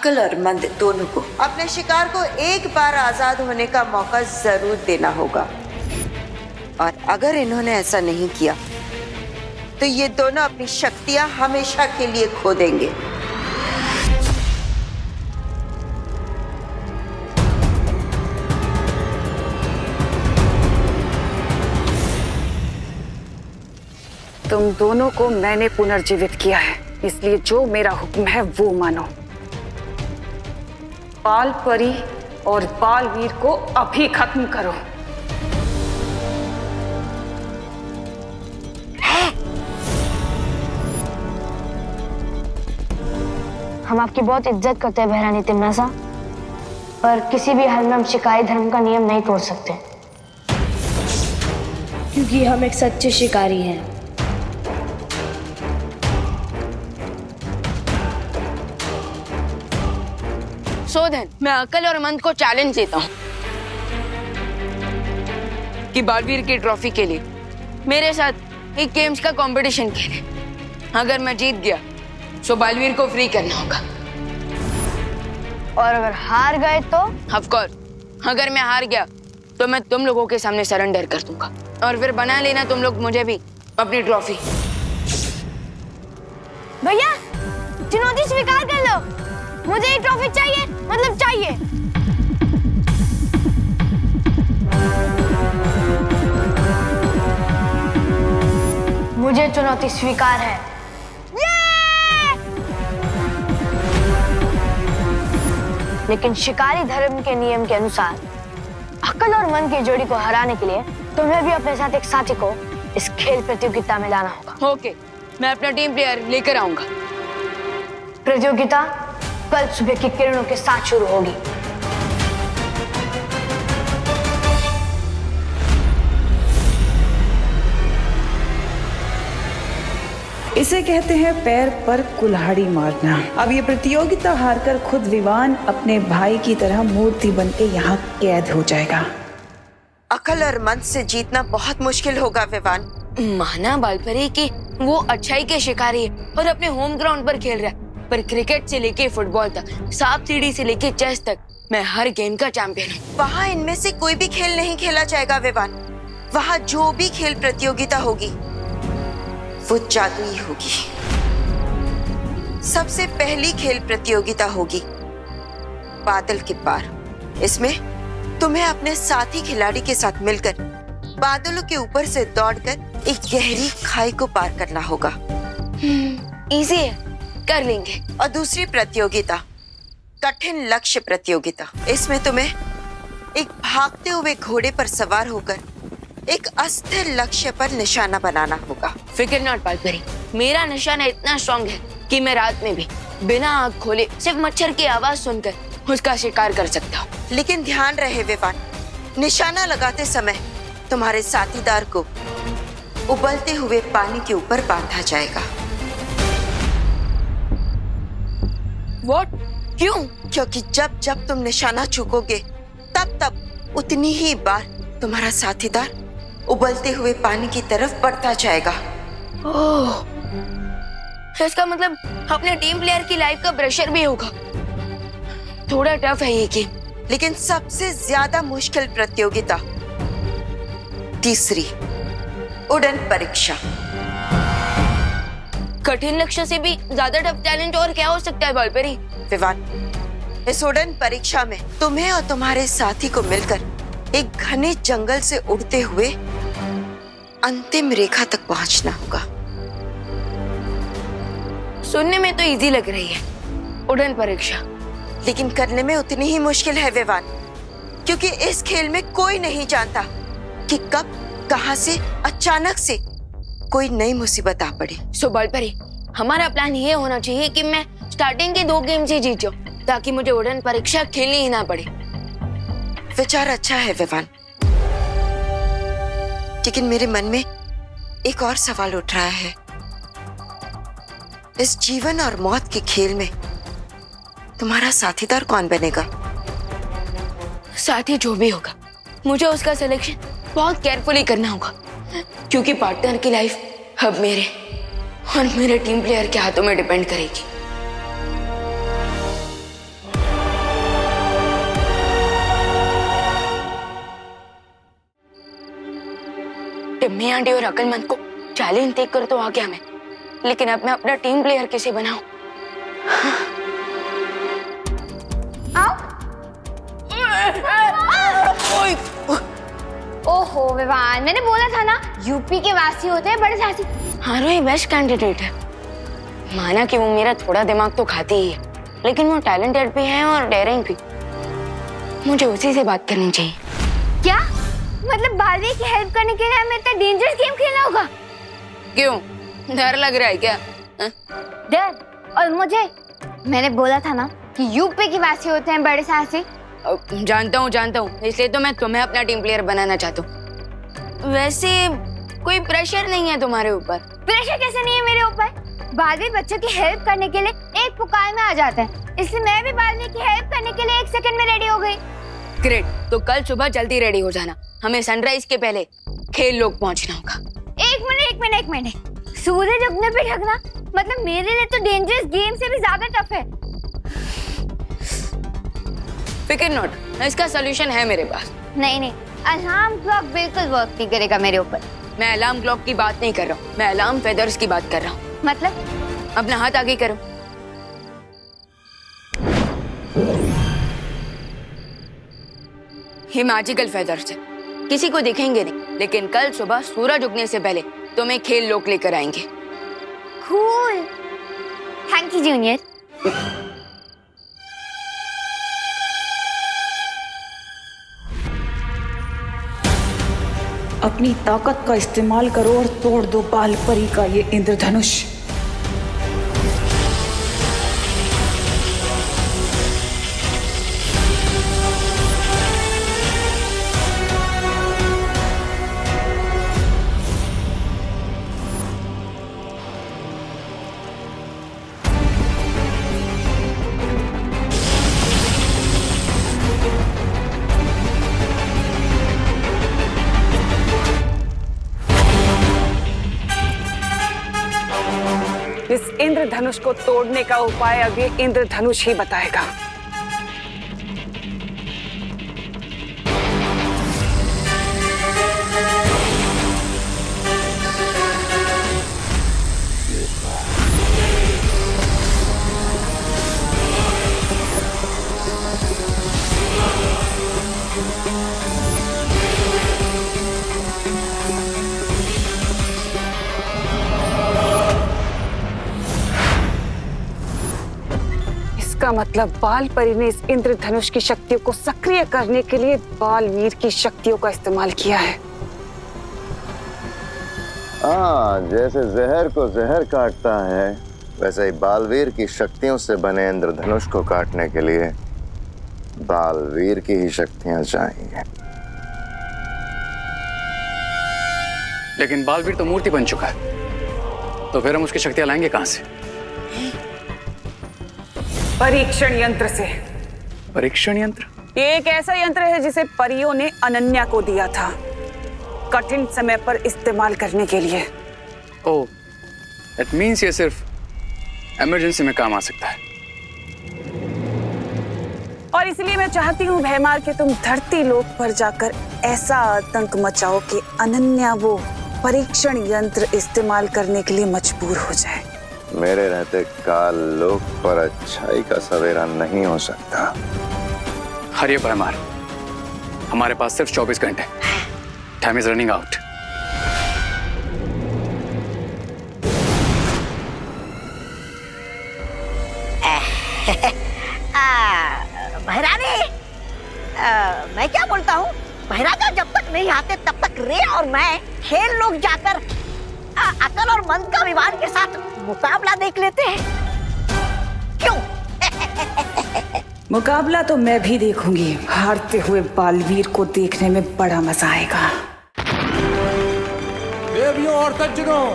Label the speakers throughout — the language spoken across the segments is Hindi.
Speaker 1: अक्ल और मंद दोनों को अपने शिकार को एक बार आजाद होने का मौका जरूर देना होगा, और अगर इन्होंने ऐसा नहीं किया तो ये दोनों अपनी शक्तियां हमेशा के लिए खो देंगे।
Speaker 2: तुम दोनों को मैंने पुनर्जीवित किया है, इसलिए जो मेरा हुक्म है वो मानो। बाल परी और बालवीर को अभी खत्म करो।
Speaker 3: हम आपकी बहुत इज्जत करते हैं बहरानी तिमनासा, पर किसी भी हाल में हम शिकारी धर्म का नियम नहीं तोड़ सकते,
Speaker 4: क्योंकि हम एक सच्चे शिकारी हैं।
Speaker 5: शोधन, मैं अकल और मंद को चैलेंज देता हूँ कि बालवीर की ट्रॉफी के लिए मेरे साथ एक गेम्स का कंपटीशन खेले। अगर मैं जीत गया तो बालवीर को फ्री करना होगा,
Speaker 3: और अगर हार गए तो?
Speaker 5: ऑफ कोर्स, अगर मैं हार गया तो मैं तुम लोगों के सामने सरेंडर कर दूंगा, और फिर बना लेना तुम लोग मुझे भी अपनी ट्रॉफी।
Speaker 3: भैया, चुनौती स्वीकार कर लो, मुझे ये ट्रॉफी चाहिए, मतलब चाहिए। मुझे चुनौती स्वीकार है। लेकिन शिकारी धर्म के नियम के अनुसार अकल और मन की जोड़ी को हराने के लिए तुम्हें भी अपने साथ एक साथी को इस खेल प्रतियोगिता में लाना होगा।
Speaker 5: ओके, मैं अपना टीम प्लेयर लेकर आऊंगा।
Speaker 3: प्रतियोगिता कल सुबह की किरणों के साथ शुरू होगी।
Speaker 6: इसे कहते हैं पैर पर कुल्हाड़ी मारना। अब ये प्रतियोगिता हारकर खुद विवान अपने भाई की तरह मूर्ति बनके यहाँ कैद हो जाएगा।
Speaker 1: अकल और मन से जीतना बहुत मुश्किल होगा विवान।
Speaker 5: माना बालपरी कि वो अच्छाई के शिकारी है और अपने होम ग्राउंड पर खेल रहा है, पर क्रिकेट से लेके फुटबॉल तक, सांप सीढ़ी से लेके चेस तक, मैं हर गेम का चैंपियन हूँ।
Speaker 1: वहाँ इनमें से कोई भी खेल नहीं खेला जाएगा विवान। वहाँ जो भी खेल प्रतियोगिता होगी वो जादुई होगी। सबसे पहली खेल प्रतियोगिता होगी बादल के पार। इसमें तुम्हें अपने साथी खिलाड़ी के साथ मिलकर बादलों के ऊपर से दौड़कर एक गहरी खाई को पार करना होगा।
Speaker 5: इजी है, कर लेंगे।
Speaker 1: और दूसरी प्रतियोगिता कठिन लक्ष्य प्रतियोगिता। इसमें तुम्हें एक भागते हुए घोड़े पर सवार होकर एक अस्थिर लक्ष्य पर निशाना बनाना होगा।
Speaker 5: फिक्र नॉट बालपरी, मेरा निशाना इतना स्ट्रॉन्ग है कि मैं रात में भी बिना आँख खोले सिर्फ मच्छर की आवाज सुनकर उसका शिकार कर सकता हूँ।
Speaker 1: लेकिन ध्यान रहे विवान, निशाना लगाते समय तुम्हारे साथीदार को उबलते हुए पानी के ऊपर बांधा जाएगा।
Speaker 5: What? क्यों?
Speaker 1: क्योंकि जब जब तुम निशाना चूकोगे तब तब उतनी ही बार तुम्हारा साथीदार उबलते हुए पानी की तरफ बढ़ता जाएगा।
Speaker 5: ओह, इसका मतलब अपने टीम प्लेयर की लाइफ का प्रेशर भी होगा। थोड़ा टफ है ये गेम।
Speaker 1: लेकिन सबसे ज्यादा मुश्किल प्रतियोगिता तीसरी, उड़न परीक्षा।
Speaker 5: कठिन लक्ष्य से भी ज्यादा टफ चैलेंज और क्या हो सकता है बालपरी?
Speaker 1: विवान, इस उड़न परीक्षा में तुम्हें और तुम्हारे साथी को मिलकर एक घने जंगल से उड़ते हुए अंतिम रेखा तक पहुंचना होगा।
Speaker 5: सुनने में तो इजी लग रही है उड़न परीक्षा,
Speaker 1: लेकिन करने में उतनी ही मुश्किल है विवान, क्योंकि इस खेल में कोई नहीं जानता कि कब कहां से अचानक से कोई नई मुसीबत आ पड़े।
Speaker 5: सो बालपरी, हमारा प्लान ये होना चाहिए कि मैं स्टार्टिंग के 2 गेम से जीत जाऊं, ताकि मुझे उड़न परीक्षा खेलनी ही ना पड़े।
Speaker 1: विचार अच्छा है विवान, लेकिन मेरे मन में एक और सवाल उठ रहा है। इस जीवन और मौत के खेल में तुम्हारा साथीदार कौन बनेगा?
Speaker 5: साथी जो भी होगा, मुझे उसका सिलेक्शन बहुत केयरफुली करना होगा, क्योंकि पार्टनर की लाइफ अब मेरे और मेरे टीम प्लेयर के हाथों में डिपेंड करेगी। मम्मी आंटी और अक्लमंद को चैलेंज देख कर तो आ गया मैं, लेकिन अब मैं अपना टीम प्लेयर कैसे बनाऊं?
Speaker 3: ओहो विवान, मैंने बोला था ना यूपी के वासी होते हैं बड़े साहसी।
Speaker 5: आरोही बेस्ट कैंडिडेट है। माना कि वो मेरा थोड़ा दिमाग तो खाती ही है, लेकिन वो टैलेंटेड भी है और डेयरिंग भी। मुझे उसी से बात करनी चाहिए।
Speaker 3: क्या मतलब बालवीर की हेल्प करने के लिए हमें इतना डेंजरस गेम खेलना होगा?
Speaker 5: क्यों, डर लग रहा है क्या?
Speaker 3: डर? और मुझे? मैंने बोला था ना कि यूपी के वासी होते हैं बड़े साहसी।
Speaker 5: जानता हूँ, इसलिए तो मैं तुम्हें अपना टीम प्लेयर बनाना चाहता हूँ। वैसे कोई प्रेशर नहीं है तुम्हारे ऊपर।
Speaker 3: प्रेशर कैसे नहीं है मेरे ऊपर? बालवीर बच्चों की हेल्प करने के लिए एक पुकार में आ जाते हैं, इसलिए मैं भी बालवीर की हेल्प करने के लिए 1 सेकंड में रेडी हो गई।
Speaker 5: ग्रेट, तो कल सुबह जल्दी रेडी हो जाना। हमें सनराइज के पहले खेल लोग पहुंचना होगा।
Speaker 3: एक मिनट, सूरज उगने पे ढकना मतलब मेरे लिए तो डेंजरस गेम से भी ज्यादा टफ है।
Speaker 5: फिकर नॉट, इसका सॉल्यूशन है मेरे पास।
Speaker 3: नहीं, अलार्म क्लॉक बिल्कुल वर्क नहीं करेगा मेरे ऊपर।
Speaker 5: मैं अलार्म क्लॉक की बात नहीं कर रहा हूँ, मैं अलार्म फेदर्स की बात कर रहा हूँ।
Speaker 3: मतलब?
Speaker 5: अपना हाथ आगे करो। ये मैजिकल फेदर्स है, किसी को दिखेंगे नहीं, लेकिन कल सुबह सूरज उगने से पहले तुम्हें खेल लोग लेकर आएंगे।
Speaker 3: Cool, thank you junior.
Speaker 6: अपनी ताकत का इस्तेमाल करो और तोड़ दो बालपरी का ये इंद्रधनुष। इस इंद्रधनुष को तोड़ने का उपाय अब ये इंद्रधनुष ही बताएगा। इसका मतलब बालपरी ने इस इंद्रधनुष की शक्तियों को सक्रिय करने के लिए बालवीर की शक्तियों का इस्तेमाल किया है।
Speaker 7: हाँ, जैसे जहर को जहर काटता है, वैसे ही बालवीर की शक्तियों से बने इंद्रधनुष को काटने के लिए बालवीर की ही शक्तियां चाहिए।
Speaker 8: लेकिन बालवीर तो मूर्ति बन चुका है, तो फिर हम उसकी शक्तियां लाएंगे कहां से?
Speaker 6: परीक्षण यंत्र से।
Speaker 8: परीक्षण यंत्र?
Speaker 6: ये एक ऐसा यंत्र है जिसे परियों ने अनन्या को दिया था, कठिन समय पर इस्तेमाल करने के लिए।
Speaker 8: ओह, दैट मींस ये सिर्फ इमरजेंसी में काम आ सकता है।
Speaker 6: और इसलिए मैं चाहती हूँ भैमार कि तुम धरती लोक पर जाकर ऐसा आतंक मचाओ कि अनन्या वो परीक्षण यंत्र इस्तेमाल करने के लिए मजबूर हो जाए।
Speaker 7: मेरे रहते काल लोक पर अच्छाई का सवेरा नहीं हो सकता।
Speaker 8: हरिये भैमार, हमारे पास सिर्फ 24 घंटे। Time is running out.
Speaker 9: Bhairani, मैं क्या बोलता हूँ, भैराजा जब तक नहीं आते तब तक रे और मैं खेल लोग जाकर अकल और मन का विवान के साथ मुकाबला देख लेते हैं। क्यों?
Speaker 6: मुकाबला तो मैं भी देखूंगी। हारते हुए बालवीर को देखने में बड़ा मजा आएगा।
Speaker 10: देवियों और सज्जनों,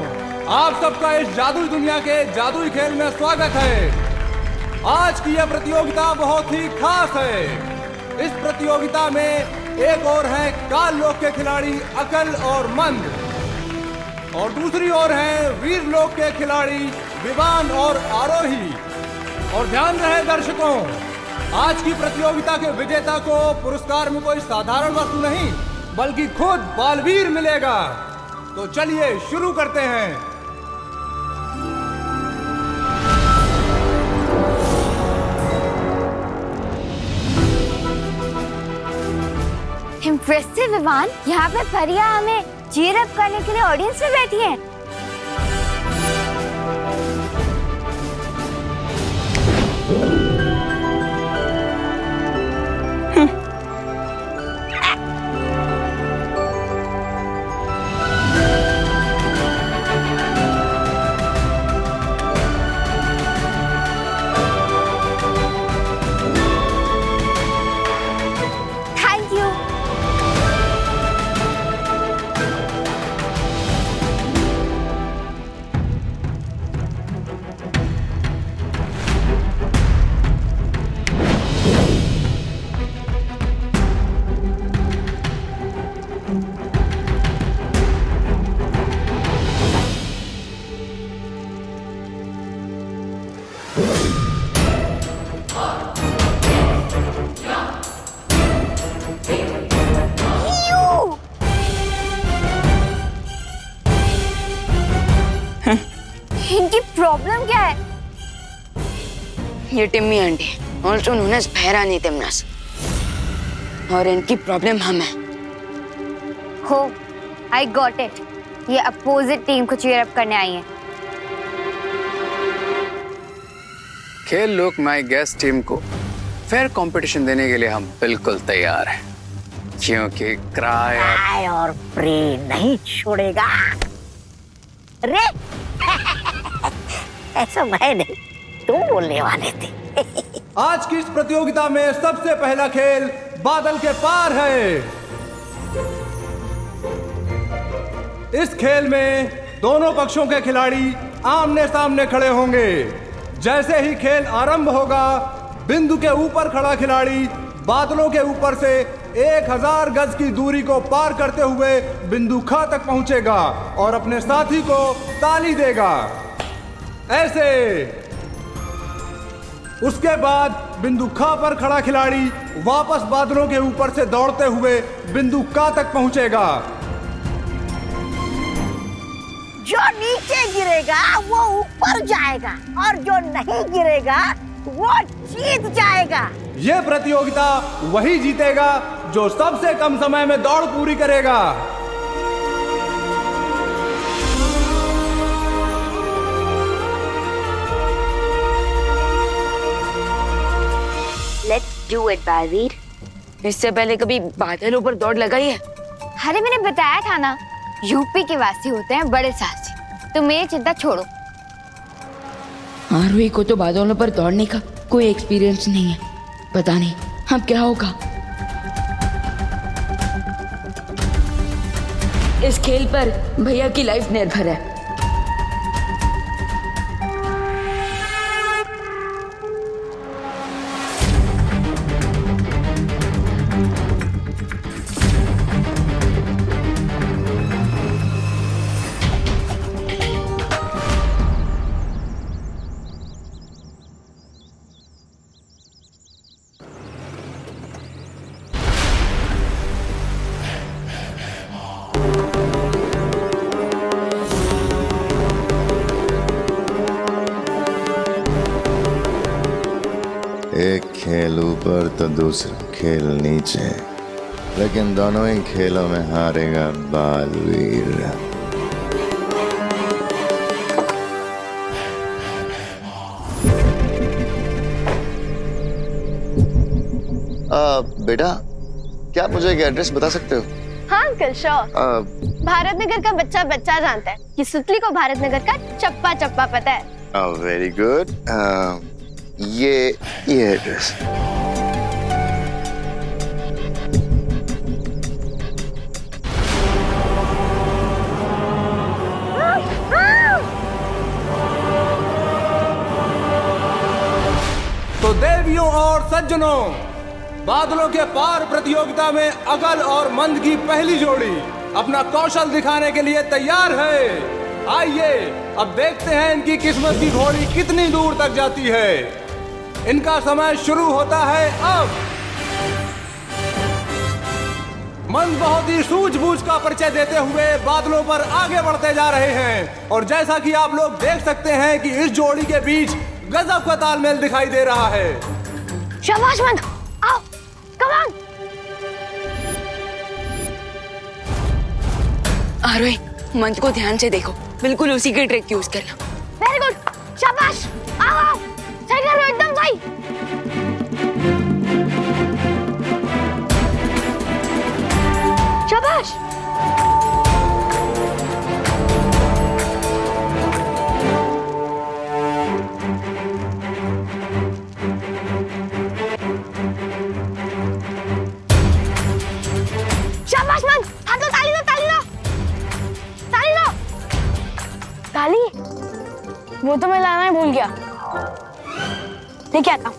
Speaker 10: आप सबका इस जादुई दुनिया के जादुई खेल में स्वागत है। आज की यह प्रतियोगिता बहुत ही खास है। इस प्रतियोगिता में एक और है काल लोक के खिलाड़ी अकल और मंद, और दूसरी ओर है वीर लोक के खिलाड़ी विवान और आरोही। और ध्यान रहे दर्शकों, आज की प्रतियोगिता के विजेता को पुरस्कार में कोई साधारण वस्तु नहीं, बल्कि खुद बालवीर मिलेगा। तो चलिए शुरू करते हैं।
Speaker 3: इम्प्रेसिव विवान, यहाँ पे परिया हमें चीयर अप करने के लिए ऑडियंस में बैठी है। Thank you. इनकी प्रॉब्लम क्या है?
Speaker 5: ये Timmy aunty also known as Bhairani तिमनस, और इनकी प्रॉब्लम हम है।
Speaker 3: हो, आई गॉट इट। ये अपोजिट टीम को चीयर अप करने आई है।
Speaker 8: खेल लोक माई गेस्ट टीम को फेयर कंपटीशन देने के लिए हम बिल्कुल तैयार हैं, क्योंकि क्राई
Speaker 9: और प्रे नहीं छोड़ेगा। रे ऐसा मैं नहीं, तुम बोलने वाले थे।
Speaker 10: आज की इस प्रतियोगिता में सबसे पहला खेल बादल के पार है। इस खेल में दोनों पक्षों के खिलाड़ी आमने सामने खड़े होंगे। जैसे ही खेल आरंभ होगा, बिंदु के ऊपर खड़ा खिलाड़ी बादलों के ऊपर से 1000 गज की दूरी को पार करते हुए बिंदु ख तक पहुंचेगा और अपने साथी को ताली देगा, ऐसे। उसके बाद बिंदु ख पर खड़ा खिलाड़ी वापस बादलों के ऊपर से दौड़ते हुए बिंदु क तक पहुंचेगा।
Speaker 9: जो नीचे गिरेगा वो ऊपर जाएगा, और जो नहीं गिरेगा वो जीत जाएगा।
Speaker 10: यह प्रतियोगिता वही जीतेगा जो सबसे कम समय में दौड़ पूरी करेगा।
Speaker 5: Let's do it Baalveer. इससे पहले कभी बादलों पर दौड़ लगाई है?
Speaker 3: अरे मैंने बताया था ना, यूपी के वासी होते हैं बड़े साहसी। तो मेरी चिंता छोड़ो।
Speaker 5: आरोही को तो बादलों पर दौड़ने का कोई एक्सपीरियंस नहीं है, पता नहीं अब क्या होगा। इस खेल पर भैया की लाइफ निर्भर है।
Speaker 7: एक खेल ऊपर तो दूसरा खेल नीचे, लेकिन दोनों ही खेलों में हारेगा बालवीर। बेटा, क्या आप मुझे एक एड्रेस बता सकते हो?
Speaker 3: हाँ अंकल, श्योर। भारत नगर का बच्चा बच्चा जानता है कि सुतली को भारत नगर का चप्पा चप्पा पता है।
Speaker 7: Very good. ये एड्रेस।
Speaker 10: तो देवियों और सज्जनों, बादलों के पार प्रतियोगिता में अगल और मंद की पहली जोड़ी अपना कौशल दिखाने के लिए तैयार है। आइए अब देखते हैं इनकी किस्मत की घोड़ी कितनी दूर तक जाती है। इनका समय शुरू होता है अब। मंद बहुत ही सूझबूझ का परिचय देते हुए बादलों पर आगे बढ़ते जा रहे हैं और जैसा कि आप लोग देख सकते हैं कि इस जोड़ी के बीच गजब का तालमेल दिखाई दे रहा है।
Speaker 3: शाबाश मंद, आओ, कम ऑन।
Speaker 5: आरोही, मंद को ध्यान से देखो, बिल्कुल उसी के ट्रिक यूज करना।
Speaker 3: वेरी गुड, शाबाश, आओ आओ, सही कर रहे हो, एकदम सही। शाबाश। शाबाश मंद, हाथ लो, ताली लो, ताली लो, ताली लो। ताली? वो तो मैं लाना ही भूल गया। लेके आता हूँ।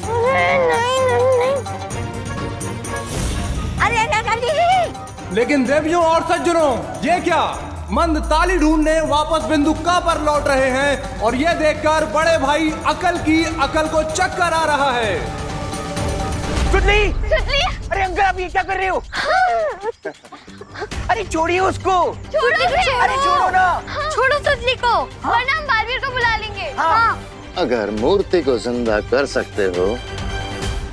Speaker 3: अरे नहीं नहीं नहीं।
Speaker 9: अरे नहीं।
Speaker 10: लेकिन देवियों और सज्जनों, ये क्या? मंद ताली ढूंढने वापस बिंदुका पर लौट रहे हैं और ये देखकर बड़े भाई अकल की अकल को चक्कर आ रहा है।
Speaker 11: सुतली!
Speaker 3: सुतली!
Speaker 11: अरे अंकल, आप ये क्या कर रहे हो? अरे छोड़िए उसको।
Speaker 3: छोड़ो,
Speaker 11: अरे छोड़ो ना।
Speaker 3: छोड़ो सुतली को, वरना हम बालवीर को बुला लेंगे। हाँ।
Speaker 7: अगर मूर्ति को जिंदा कर सकते हो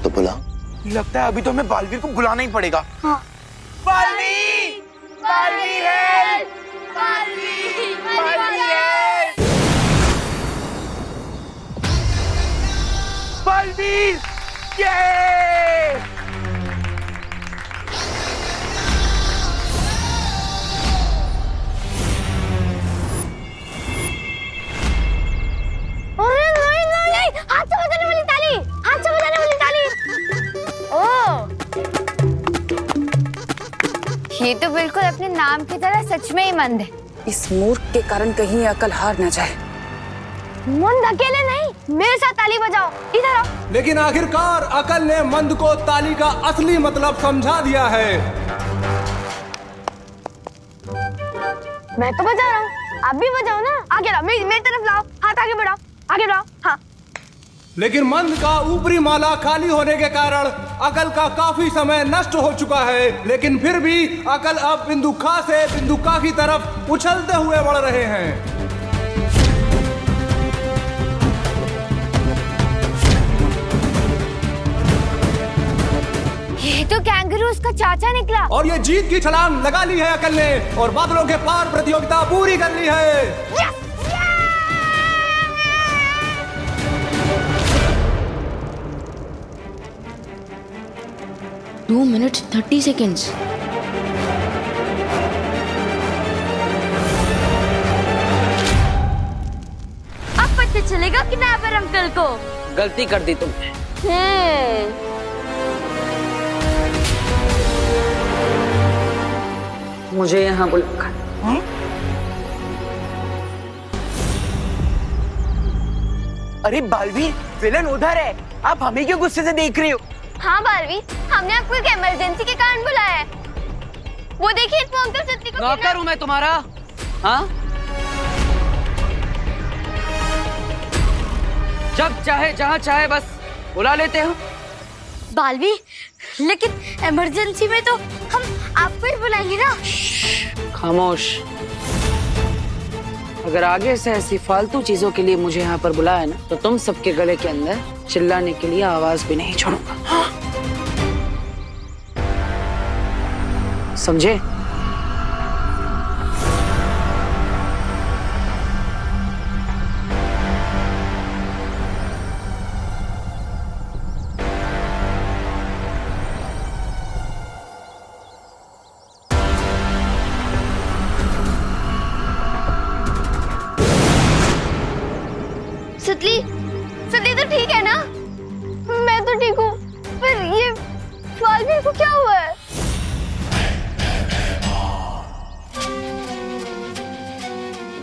Speaker 7: तो बुलाओ।
Speaker 11: लगता है अभी तो हमें बालवीर को बुलाना ही पड़ेगा।
Speaker 3: हाँ।
Speaker 11: बालवीर! बालवीर है! बालवीर है! बालवीर! ये!
Speaker 3: अरे नहीं नहीं नहीं, हाथ से बजाने वाली ताली, हाथ से बजाने वाली ताली। ओह, ये तो बिल्कुल अपने नाम की तरह सच में ही मंद है।
Speaker 6: इस मूर्ख के कारण कहीं अकल हार न जाए।
Speaker 3: मंद अकेले नहीं, मेरे साथ ताली बजाओ, इधर आओ।
Speaker 10: लेकिन आखिरकार अकल ने मंद को ताली का असली मतलब समझा दिया है।
Speaker 3: मैं तो बजा रहा हूँ, आप भी बजाओ ना। आगे लाओ, मेरी तरफ लाओ, हाथ आगे बढ़ाओ, आगे बढ़ाओ। हाँ।
Speaker 10: लेकिन मंद का ऊपरी माला खाली होने के कारण अकल का काफी समय नष्ट हो चुका है, लेकिन फिर भी अकल अब बिंदुका से बिंदुका की तरफ उछलते हुए बढ़ रहे हैं।
Speaker 3: ये तो कैंगरू उसका चाचा निकला।
Speaker 10: और ये जीत की छलांग लगा ली है अकल ने और बादलों के पार प्रतियोगिता पूरी कर ली है।
Speaker 3: यस!
Speaker 5: 2 minutes 30 seconds।
Speaker 3: अब पता चलेगा किडनैपर अंकल को।
Speaker 11: गलती कर दी तुमने।
Speaker 6: मुझे यहाँ बुलाकर।
Speaker 11: अरे बालवीर, विलन उधर है, आप हमें क्यों गुस्से से देख रहे हो?
Speaker 3: हाँ बालवीर, हमने आपको एक इमरजेंसी के कारण बुलाया है। वो देखिए वो अंकल सत्ती को
Speaker 11: नौकर हूँ मैं तुम्हारा। हाँ, जब चाहे जहाँ चाहे बस बुला लेते हो।
Speaker 3: बालवीर, लेकिन इमरजेंसी में तो हम आपको ही बुलाएंगे ना।
Speaker 11: खामोश। अगर आगे से ऐसी फालतू चीजों के लिए मुझे यहाँ पर बुलाया ना, तो तुम सबके गले के अंदर चिल्लाने के लिए आवाज भी नहीं छोड़ूंगा। समझे?
Speaker 3: सुतली, सुतली तो ठीक है ना? मैं तो ठीक हूँ, पर ये बालवीर को क्या हुआ है?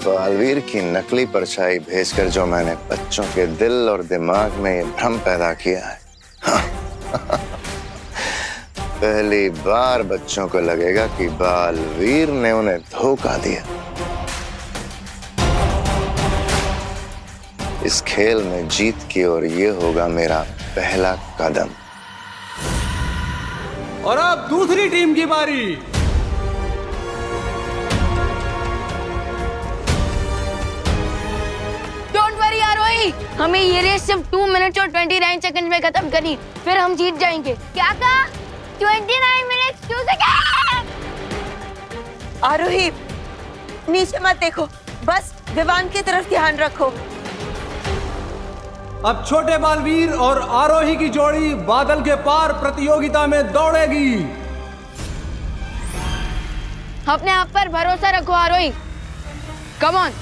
Speaker 7: बालवीर की नकली परछाई भेजकर जो मैंने बच्चों के दिल और दिमाग में ये भ्रम पैदा किया है, पहली बार बच्चों को लगेगा कि बालवीर ने उन्हें धोखा दिया। इस खेल में जीत की ओर ये होगा मेरा पहला कदम।
Speaker 10: और अब दूसरी टीम की बारी।
Speaker 5: डोंट वरी आरोही, हमें ये रेस सिर्फ 2 मिनट और 29 सेकंड में खत्म करनी, फिर हम जीत जाएंगे।
Speaker 3: क्या कहा? 29 मिनट 2 सेकंड।
Speaker 1: आरोही नीचे मत देखो, बस विवान की तरफ ध्यान रखो।
Speaker 10: अब छोटे बालवीर और आरोही की जोड़ी बादल के पार प्रतियोगिता में दौड़ेगी।
Speaker 5: अपने आप पर भरोसा रखो आरोही, कम ऑन।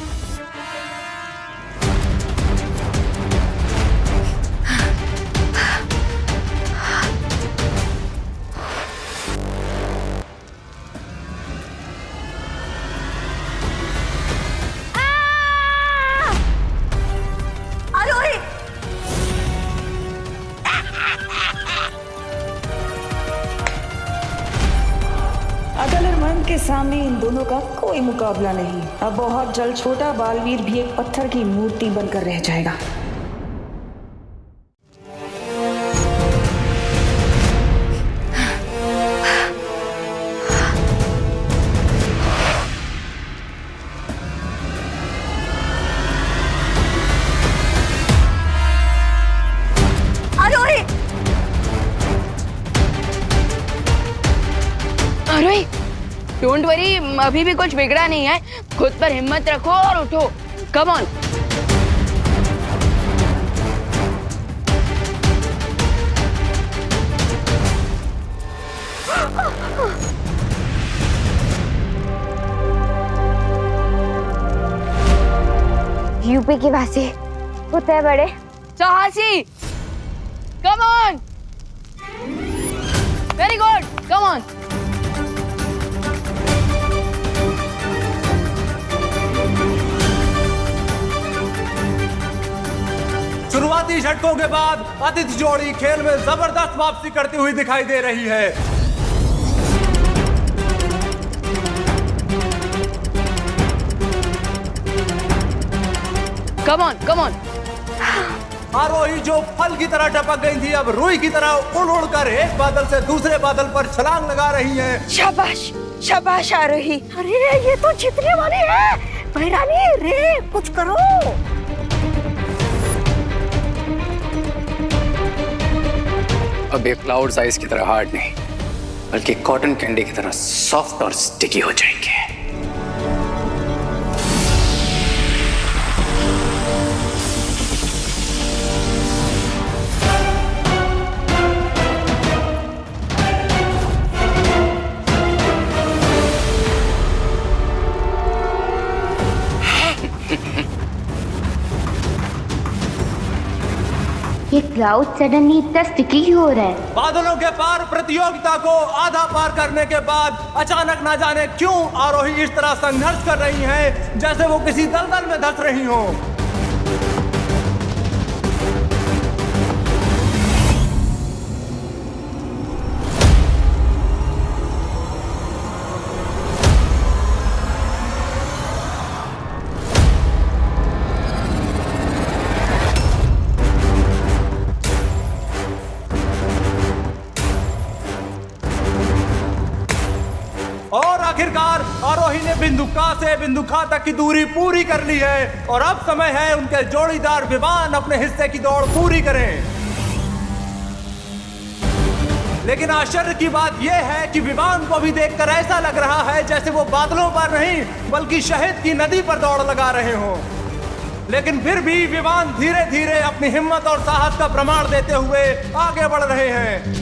Speaker 6: अकल और मन के सामने इन दोनों का कोई मुकाबला नहीं। अब बहुत जल्द छोटा बालवीर भी एक पत्थर की मूर्ति बनकर रह जाएगा।
Speaker 5: आरोही डोंट वरी, अभी भी कुछ बिगड़ा नहीं है, खुद पर हिम्मत रखो और उठो, कम ऑन।
Speaker 3: यूपी की वासी उतने बड़े
Speaker 5: साहसी, come on, very good, come on.
Speaker 10: शुरुआती झटकों के बाद आदित्य जोड़ी खेल में जबरदस्त वापसी करती हुई दिखाई दे रही है।
Speaker 5: Come on, come on.
Speaker 10: आरोही जो फल की तरह टपक गई थी, अब रुई की तरह उड़ उड़ कर एक बादल से दूसरे बादल पर छलांग लगा रही हैं।
Speaker 1: शाबाश शाबाश आरोही।
Speaker 9: अरे ये तो जीतने वाली है। भैरानी रे कुछ करो।
Speaker 8: अब ये क्लाउड्स आइस की तरह हार्ड नहीं, बल्कि कॉटन कैंडी की तरह सॉफ्ट और स्टिकी हो जाएंगे।
Speaker 3: ये क्लाउड सडनली इतना स्टिकी क्यों हो रहा है?
Speaker 10: बादलों के पार प्रतियोगिता को आधा पार करने के बाद अचानक ना जाने क्यों आरोही इस तरह संघर्ष कर रही हैं, जैसे वो किसी दलदल में धंस रही हों। और आखिरकार आरोही ने बिंदु का से बिंदु खा तक की दूरी पूरी कर ली है और अब समय है उनके जोड़ीदार विवान अपने हिस्से की दौड़ पूरी करें। लेकिन आश्चर्य की बात यह है कि विवान को भी देखकर ऐसा लग रहा है जैसे वो बादलों पर नहीं बल्कि शहद की नदी पर दौड़ लगा रहे हों। लेकिन फिर भी विवान धीरे धीरे अपनी हिम्मत और साहस का प्रमाण देते हुए आगे बढ़ रहे हैं।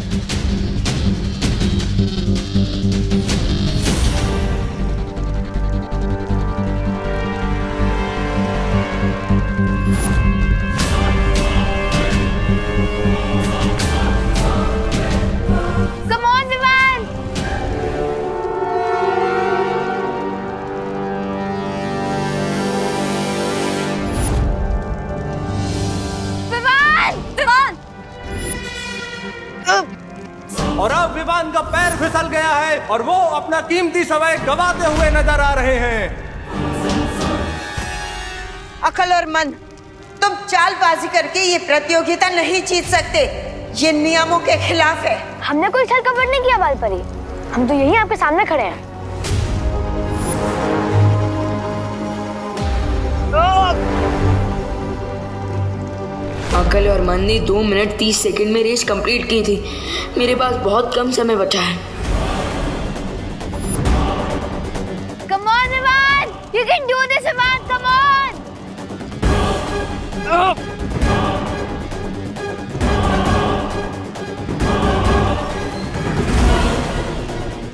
Speaker 10: और अब विवान का पैर फिसल गया है और वो अपना कीमती समय गंवाते हुए नजर आ रहे हैं।
Speaker 1: अकल और मन, तुम चालबाजी करके ये प्रतियोगिता नहीं जीत सकते। ये नियमों के खिलाफ है।
Speaker 3: हमने कोई छल कपट नहीं किया बालपरी, हम तो यही आपके सामने खड़े हैं।
Speaker 5: अकल और मन ने 2 मिनट 30 सेकंड में रेस कंप्लीट की थी। मेरे पास बहुत कम समय बचा है।
Speaker 3: Come on, Vivan! You can do this, Vivan! Come on!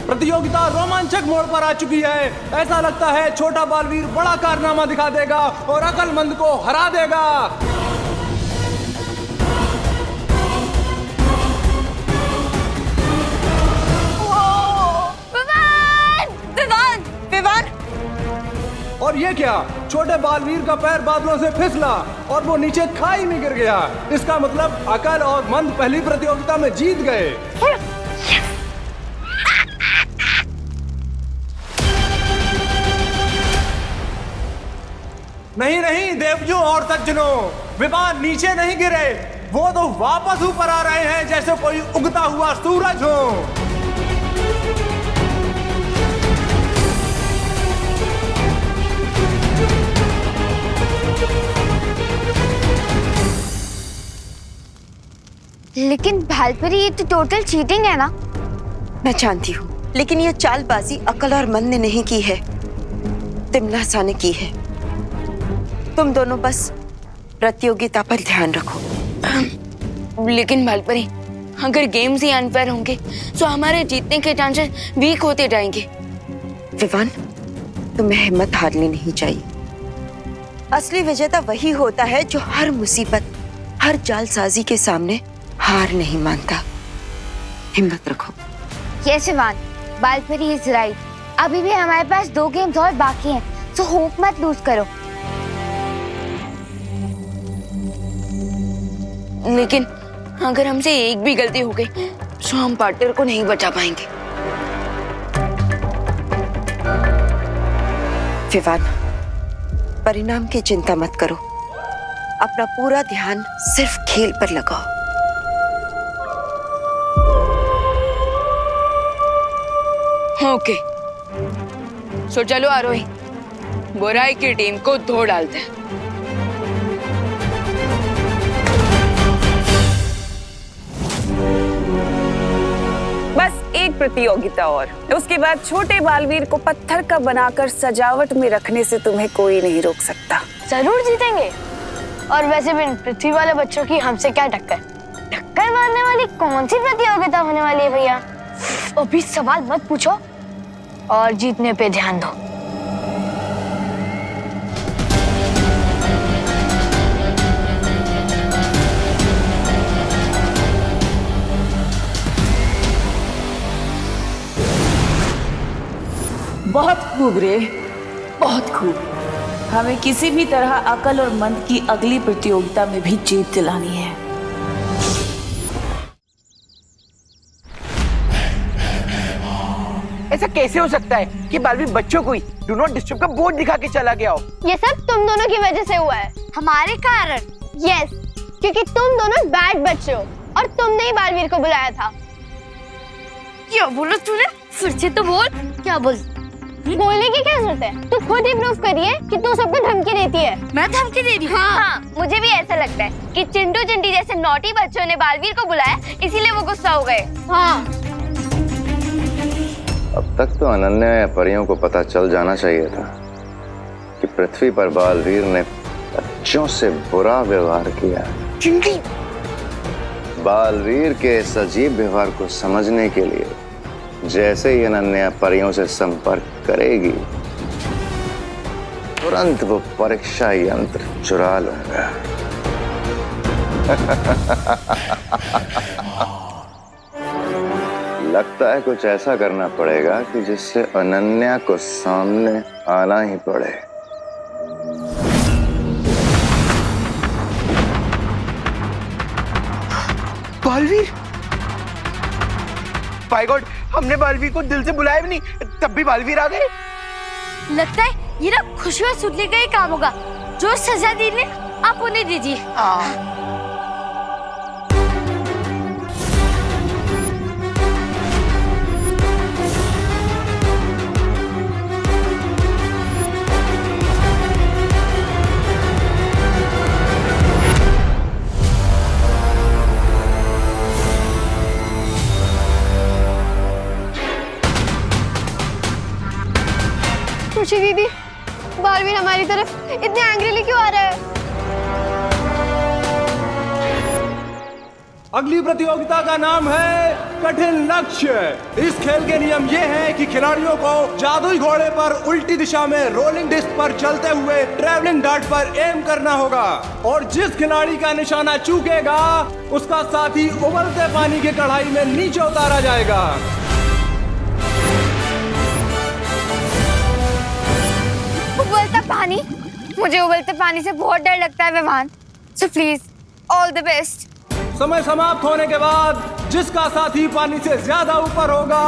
Speaker 10: प्रतियोगिता रोमांचक मोड़ पर आ चुकी है। ऐसा लगता है छोटा बालवीर बड़ा कारनामा दिखा देगा और अकलमंद को हरा देगा।
Speaker 1: विवान!
Speaker 10: और ये क्या, छोटे बालवीर का पैर बादलों से फिसला और वो नीचे खाई में गिर गया। इसका मतलब अकल और मंद पहली प्रतियोगिता में जीत गए। नहीं नहीं देवजों और सज्जनों, विवान नीचे नहीं गिरे, वो तो वापस ऊपर आ रहे हैं जैसे कोई उगता हुआ सूरज हो।
Speaker 3: लेकिन भालपरी ये तो टोटल चीटिंग है ना?
Speaker 1: मैं जानती हूँ, लेकिन ये चालबाजी अकल और मन ने नहीं की है, तिमनासा ने की है। तुम दोनों बस प्रतियोगिता पर ध्यान रखो।
Speaker 5: लेकिन भालपरी, अगर गेम्स ही अनफेयर होंगे तो हमारे जीतने के चांसेस वीक होते जाएंगे।
Speaker 1: विवान, तुम्हें हिम्मत हारनी नहीं चाहिए। असली विजेता वही होता है जो हर मुसीबत, हर जालसाजी के सामने हार नहीं मानता। हिम्मत रखो।
Speaker 3: Yes Vivaan, Bhalpari is right. अभी भी हमारे पास 2 गेम्स और बाकी हैं, तो होप मत लूज करो।
Speaker 5: लेकिन अगर हमसे एक भी गलती हो गई तो हम पार्टनर को नहीं बचा पाएंगे।
Speaker 1: विवान, परिणाम की चिंता मत करो, अपना पूरा ध्यान सिर्फ खेल पर लगाओ।
Speaker 5: ओके, सो चलो आरोही, बुराई की टीम को धो डालते हैं।
Speaker 6: बस एक प्रतियोगिता और, उसके बाद छोटे बालवीर को पत्थर का बनाकर सजावट में रखने से तुम्हें कोई नहीं रोक सकता।
Speaker 3: जरूर जीतेंगे। और वैसे भी पृथ्वी वाले बच्चों की हमसे क्या टक्कर? टक्कर मारने वाली कौन सी प्रतियोगिता होने वाली है भैया? अभी सवाल मत पूछो और जीतने पे ध्यान दो।
Speaker 12: बहुत खूब रे, बहुत खूब। हमें किसी भी तरह अकल और मन की अगली प्रतियोगिता में भी जीत दिलानी है।
Speaker 13: ऐसा कैसे हो सकता है कि बालवीर बच्चों को ही डू नॉट डिस्टर्ब का बोर्ड दिखा के चला गया हो?
Speaker 3: ये सब तुम दोनों की वजह से हुआ है। हमारे कारण? यस, क्योंकि तुम दोनों बैड बच्चे हो और तुमने ही बालवीर को बुलाया था। क्या बोला तूने? फिर से तो बोल। क्या बोल? बोलने की क्या जरूरत है? तू खुद ही प्रूफ करिए कि तू सबको धमकी देती है। मैं धमकी दे रही हूँ? हाँ, मुझे भी ऐसा लगता है कि चिंटू चिंटी जैसे नॉटी बच्चों ने बालवीर को बुलाया, इसीलिए वो गुस्सा हो गए। हाँ।
Speaker 7: अब तक तो अनन्या या परियों को पता चल जाना चाहिए था कि पृथ्वी पर बालवीर ने बच्चों से बुरा व्यवहार किया।
Speaker 13: चिंटी,
Speaker 7: बालवीर के इस अजीब व्यवहार को समझने के लिए जैसे ही अनन्या परियों से संपर्क करेगी, तुरंत वो परीक्षा यंत्र चुरा लूंगा। लगता है कुछ ऐसा करना पड़ेगा कि जिससे अनन्या को सामने आना ही पड़े।
Speaker 13: बालवीर, बाय गॉड, हमने बालवीर को दिल से बुलाया भी नहीं, तब भी बालवीर आ गए।
Speaker 3: लगता है ये ना खुशी और सुनने का ही काम होगा। जो सजा दी ने आप उन्हें दीजिए। खुशी दीदी, बालवीर हमारी तरफ इतने एंग्रीली क्यों आ रहा है?
Speaker 10: अगली प्रतियोगिता का नाम है कठिन लक्ष्य। इस खेल के नियम ये हैं कि खिलाड़ियों को जादुई घोड़े पर उल्टी दिशा में रोलिंग डिस्क पर चलते हुए ट्रैवलिंग डार्ट पर एम करना होगा और जिस खिलाड़ी का निशाना चूकेगा उसका साथी उबलते पानी की कढ़ाई में नीचे उतारा जाएगा।
Speaker 3: उबलता पानी? मुझे उबलते पानी से बहुत डर लगता है Vivaan, so please all the best.
Speaker 10: समय समाप्त होने के बाद जिसका साथी पानी से ज्यादा ऊपर होगा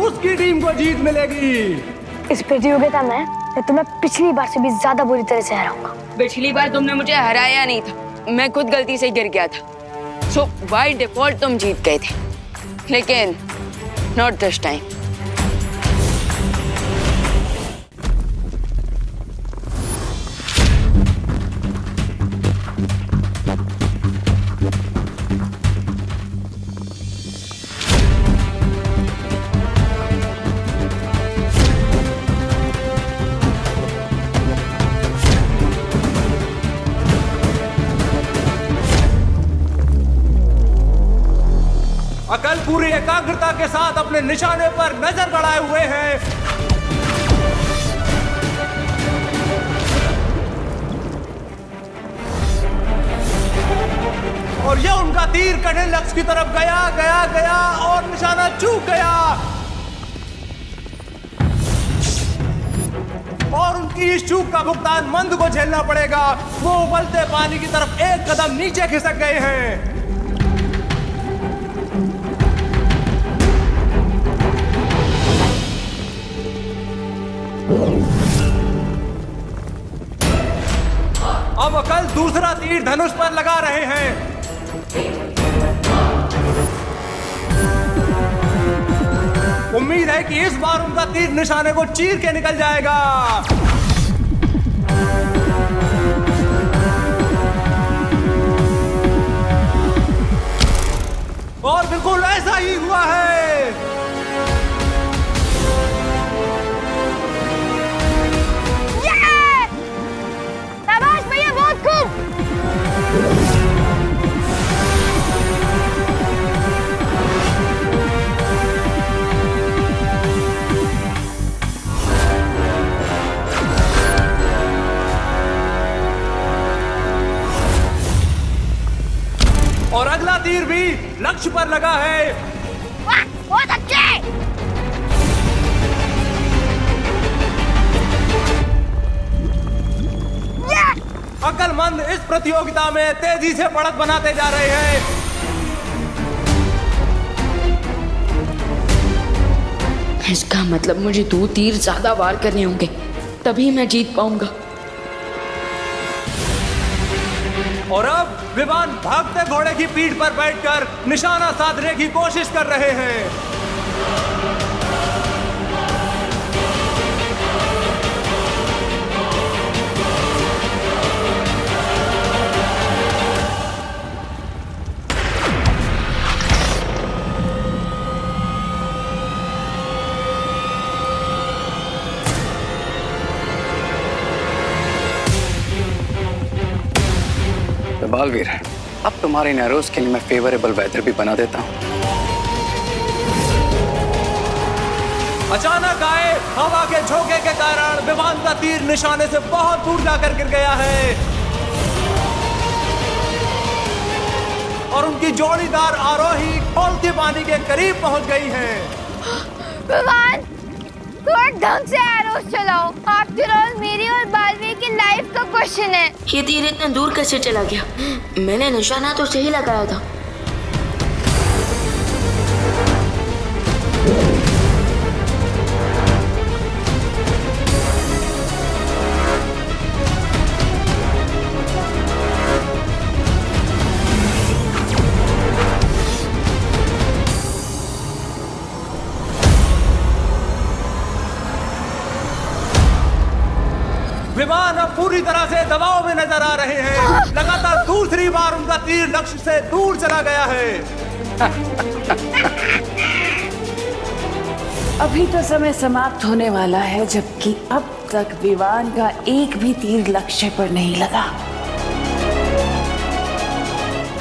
Speaker 10: उसकी टीम को जीत मिलेगी।
Speaker 3: इस प्रतियोगिता में मैं तुम्हें पिछली बार से भी ज्यादा बुरी तरह से हराऊंगा।
Speaker 5: पिछली बार तुमने मुझे हराया नहीं था, मैं खुद गलती से गिर गया था। सो बाय डिफॉल्ट तुम जीत गए थे, लेकिन नॉट दिस टाइम।
Speaker 10: अकल पूरी एकाग्रता के साथ अपने निशाने पर नजर गड़ाए हुए हैं। और यह उनका तीर कठिन लक्ष्य की तरफ गया गया गया और निशाना चूक गया और उनकी इस चूक का भुगतान मंद को झेलना पड़ेगा। वो उबलते पानी की तरफ एक कदम नीचे खिसक गए हैं। अब अकल दूसरा तीर धनुष पर लगा रहे हैं। उम्मीद है कि इस बार उनका तीर निशाने को चीर के निकल जाएगा। और बिल्कुल ऐसा ही हुआ है।
Speaker 3: शाबाश भैया, बहुत खूब।
Speaker 10: और अगला तीर भी लक्ष्य पर लगा है।
Speaker 3: वाह, बहुत अच्छे।
Speaker 10: अक्लमंद इस प्रतियोगिता में तेजी से बढ़त बनाते जा रहे हैं।
Speaker 5: इसका मतलब मुझे 2 तीर ज्यादा वार करने होंगे, तभी मैं जीत पाऊंगा।
Speaker 10: और अब विमान भागते घोड़े की पीठ पर बैठकर निशाना साधने की कोशिश कर रहे हैं।
Speaker 8: बालवीर, अब तुम्हारे इन एरोज के लिए मैं फेवरेबल वेदर भी बना देता हूँ।
Speaker 10: अचानक आए हवा के झोंके के कारण विमान का तीर निशाने से बहुत दूर जाकर गिर गया है और उनकी जोड़ीदार आरोही खौलते पानी के करीब पहुंच गई है।
Speaker 3: विमान, थोड़ा ढंग से एरोस चलाओ। आफ्टर ऑल मेरी और बालवीर की लाइफ का क्वेश्चन है।
Speaker 5: ये तीर इतना दूर कैसे चला गया? मैंने निशाना तो सही लगाया था।
Speaker 10: विमान अब पूरी तरह से दबाव में नजर आ रहे हैं। लगातार दूसरी बार उनका तीर लक्ष्य से दूर चला गया है।
Speaker 12: अभी तो समय समाप्त होने वाला है, जबकि अब तक विवान का एक भी तीर लक्ष्य पर नहीं लगा।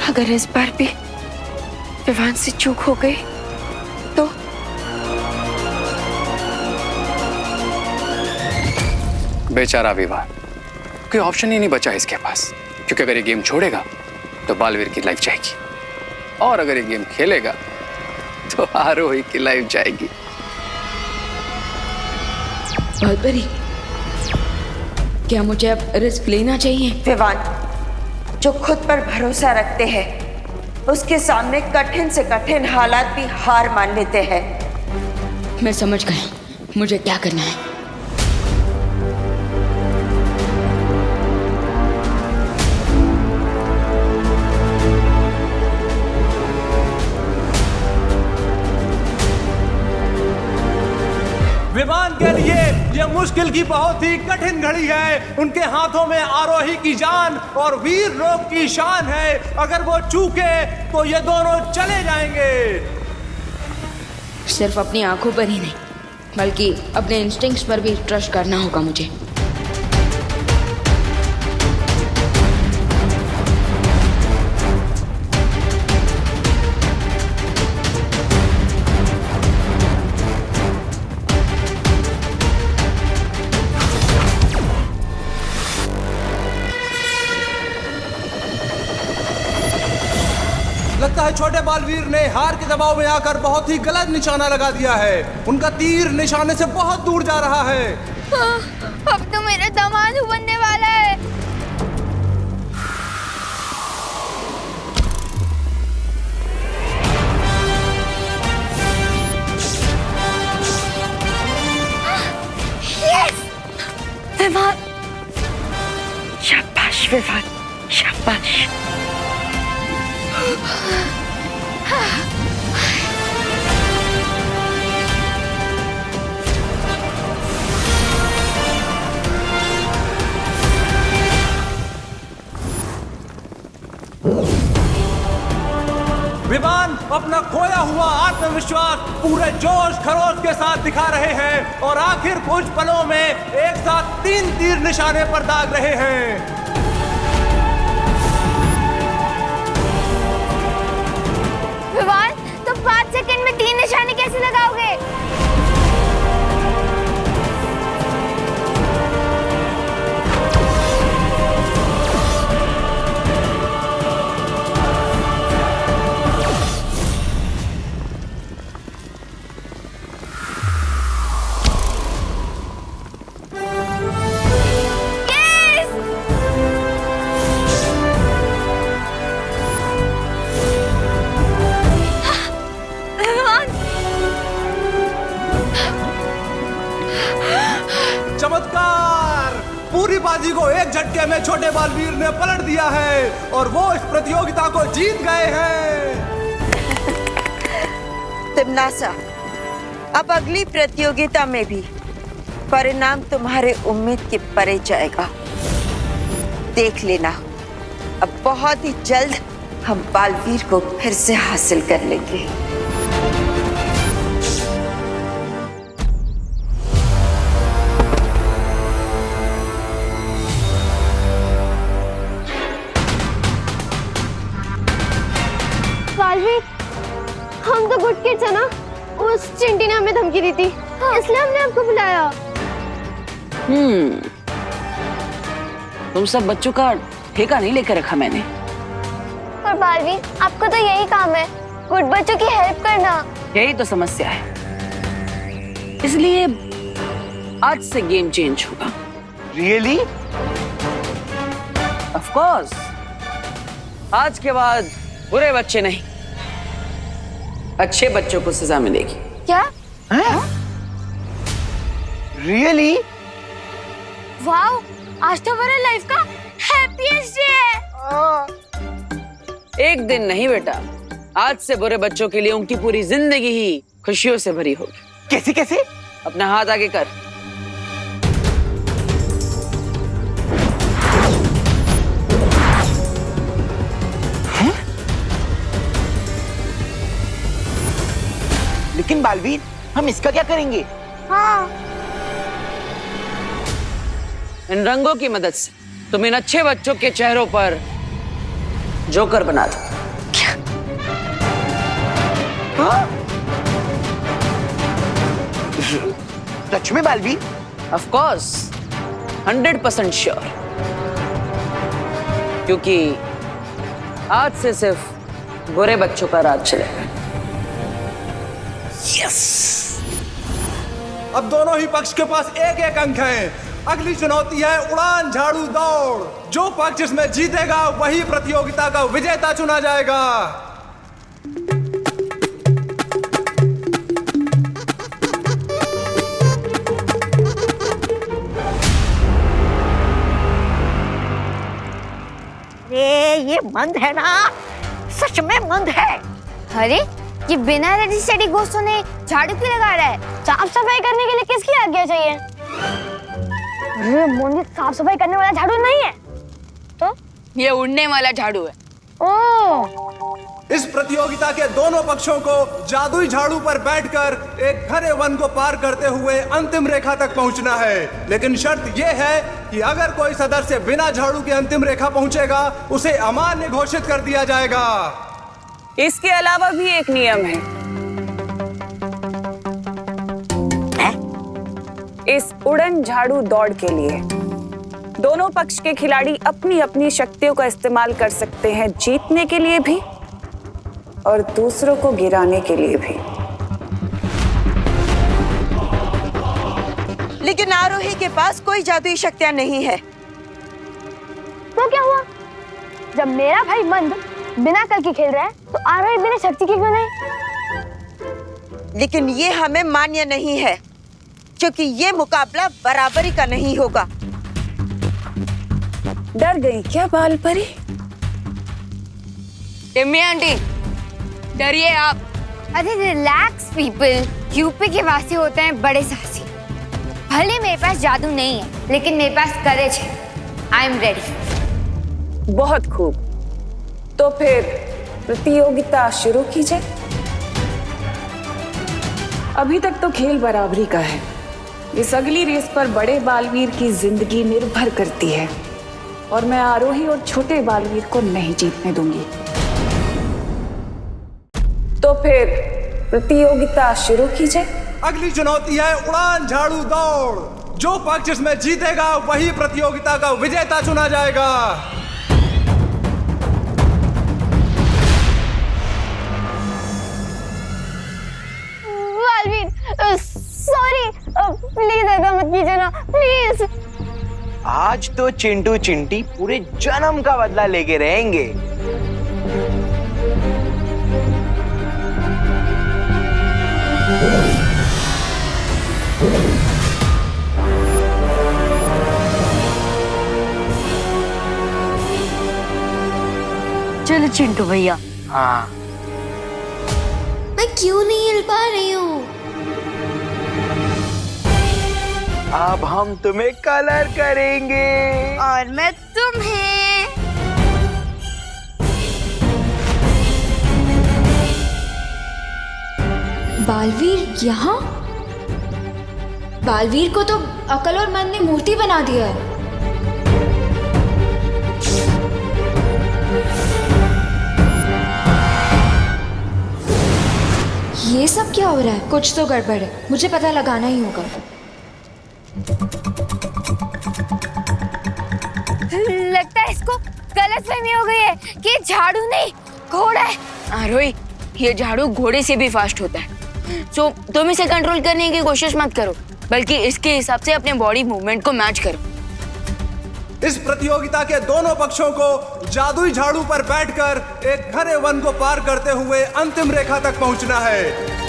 Speaker 1: अगर इस बार भी विवान से चूक हो गई तो
Speaker 8: बेचारा विवान, कोई ऑप्शन ही नहीं बचा इसके पास, क्योंकि अगर ये गेम छोड़ेगा तो बालवीर की लाइफ जाएगी, और अगर ये गेम खेलेगा तो आरोही की लाइफ जाएगी।
Speaker 5: बालपरी, क्या मुझे अब रिस्क लेना चाहिए?
Speaker 1: विवान, जो खुद पर भरोसा रखते हैं उसके सामने कठिन से कठिन हालात भी हार मान लेते हैं।
Speaker 5: मैं समझ गया मुझे क्या करना है।
Speaker 10: विवान के लिए यह मुश्किल की बहुत ही कठिन घड़ी है। उनके हाथों में आरोही की जान और वीर लोक की शान है। अगर वो चूके तो ये दोनों चले जाएंगे।
Speaker 5: सिर्फ अपनी आंखों पर ही नहीं, बल्कि अपने इंस्टिंक्ट्स पर भी ट्रस्ट करना होगा मुझे।
Speaker 10: लगता है छोटे बालवीर ने हार के दबाव में आकर बहुत ही गलत निशाना लगा दिया है। उनका तीर निशाने से बहुत दूर जा रहा है।
Speaker 3: अब तो मेरा दामाद बनने वाला है। यस! विवान, शाबाश विवान, शाबाश।
Speaker 10: विवान अपना खोया हुआ आत्मविश्वास पूरे जोश खरोश के साथ दिखा रहे हैं और आखिर कुछ पलों में एक साथ 3 तीर निशाने पर दाग रहे हैं।
Speaker 3: विवान, तुम 5 सेकंड में 3 निशाने कैसे लगाओगे?
Speaker 10: चमत्कार! पूरी बाजी को एक झटके में छोटे बालवीर ने पलट दिया है और वो इस प्रतियोगिता को जीत गए हैं।
Speaker 1: तिम्नासा, अब अगली प्रतियोगिता में भी परिणाम तुम्हारे उम्मीद के परे जाएगा। देख लेना, अब बहुत ही जल्द हम बालवीर को फिर से हासिल कर लेंगे।
Speaker 3: बालवीर, हम तो गुड किड्स है ना। उस चिंटी ने हमें धमकी दी थी, इसलिए हमने आपको बुलाया।
Speaker 11: तुम सब बच्चों का ठेका नहीं लेकर रखा मैंने।
Speaker 3: पर बालवीर, आपको तो यही काम है, गुड बच्चों की हेल्प करना।
Speaker 11: यही तो समस्या है, इसलिए आज से गेम चेंज होगा।
Speaker 13: रियली?
Speaker 11: ऑफ कोर्स, आज के बाद बुरे बच्चे नहीं, अच्छे बच्चों को सजा मिलेगी।
Speaker 3: क्या?
Speaker 13: रियली?
Speaker 3: वाओ, आज तो मेरे लाइफ का हैप्पीएस्ट डे है।
Speaker 11: एक दिन नहीं बेटा, आज से बुरे बच्चों के लिए उनकी पूरी जिंदगी ही खुशियों से भरी होगी।
Speaker 13: कैसे कैसे?
Speaker 11: अपना हाथ आगे कर।
Speaker 13: लेकिन बालवीर, हम इसका क्या करेंगे?
Speaker 3: हाँ
Speaker 11: इन रंगों की मदद से तुम इन अच्छे बच्चों के चेहरों पर जोकर बना दो।
Speaker 13: सच में बालवीर?
Speaker 11: ऑफ कोर्स 100% श्योर, क्योंकि आज से सिर्फ बुरे बच्चों का राज चलेगा।
Speaker 10: यस! अब दोनों ही पक्ष के पास एक एक अंक है। अगली चुनौती है उड़ान झाड़ू दौड़। जो पक्ष इसमें जीतेगा वही प्रतियोगिता का विजेता चुना जाएगा।
Speaker 9: अरे ये मंद है ना, सच में मंद है।
Speaker 3: अरे ये बिना रेडी स्टेडी घोषों ने झाड़ू क्यों लगा रहा है? साफ सफाई करने के लिए किसकी आज्ञा चाहिए? अरे मोनी साफ सफाई करने वाला झाड़ू नहीं है तो
Speaker 5: ये उड़ने वाला झाड़ू है।
Speaker 3: ओह,
Speaker 10: इस प्रतियोगिता के दोनों पक्षों को जादुई झाड़ू पर बैठकर एक घने वन को पार करते हुए अंतिम रेखा तक पहुंचना है। लेकिन शर्त यह है कि अगर कोई सदस्य बिना झाड़ू के अंतिम रेखा पहुंचेगा उसे अमान्य घोषित कर दिया जाएगा।
Speaker 6: इसके अलावा भी एक नियम है। इस उड़न झाड़ू दौड़ के लिए दोनों पक्ष के खिलाड़ी अपनी अपनी शक्तियों का इस्तेमाल कर सकते हैं, जीतने के लिए भी और दूसरों को गिराने के लिए भी।
Speaker 1: लेकिन आरोही के पास कोई जादुई शक्तियां नहीं है।
Speaker 3: तो क्या हुआ? जब मेरा भाई मंद बिना कल की खेल रहा है तो आरोही बिना शक्ति की क्यों नहीं?
Speaker 1: लेकिन ये हमें मान्य नहीं है, क्योंकि ये मुकाबला बराबरी का नहीं होगा।
Speaker 6: डर गई क्या बाल परी?
Speaker 5: टिम्मी आंटी, डरिए आप।
Speaker 3: अरे रिलैक्स पीपल, यूपी के वासी होते हैं बड़े साहसी। भले मेरे पास जादू नहीं है, लेकिन मेरे पास करेज है। I am ready.
Speaker 6: बहुत खूब, तो फिर प्रतियोगिता शुरू कीजिए। अभी तक तो खेल बराबरी का है। इस अगली रेस पर बड़े बालवीर की जिंदगी निर्भर करती है और मैं आरोही और छोटे बालवीर को नहीं जीतने दूंगी। तो फिर प्रतियोगिता शुरू कीजिए।
Speaker 10: अगली चुनौती है उड़ान झाड़ू दौड़। जो पक्ष इसमें जीतेगा वही प्रतियोगिता का विजेता चुना जाएगा।
Speaker 3: सॉरी, प्लीज ऐसा मत कीजिए ना, प्लीज।
Speaker 13: आज तो चिंटू चिंटी पूरे जन्म का बदला लेके रहेंगे।
Speaker 5: चलो चिंटू भैया।
Speaker 13: हाँ,
Speaker 3: मैं क्यों नहीं हिल पा रही हूँ?
Speaker 13: अब हम तुम्हें कलर करेंगे
Speaker 3: और मैं तुम्हें।
Speaker 14: बालवीर यहाँ? बालवीर को तो अकल और मन ने मूर्ति बना दिया है। ये सब क्या हो रहा है? कुछ तो गड़बड़ है, मुझे पता लगाना ही होगा।
Speaker 3: लगता है इसको गलतफहमी हो गई है कि झाड़ू नहीं घोड़ा है।
Speaker 5: आरोही, ये झाड़ू घोड़े से भी फास्ट होता है। सो तुम इसे कंट्रोल करने की कोशिश मत करो, बल्कि इसके हिसाब से अपने बॉडी मूवमेंट को मैच करो।
Speaker 10: इस प्रतियोगिता के दोनों पक्षों को जादुई झाड़ू पर बैठकर एक घने वन को पार करते हुए अंतिम रेखा तक पहुंचना है।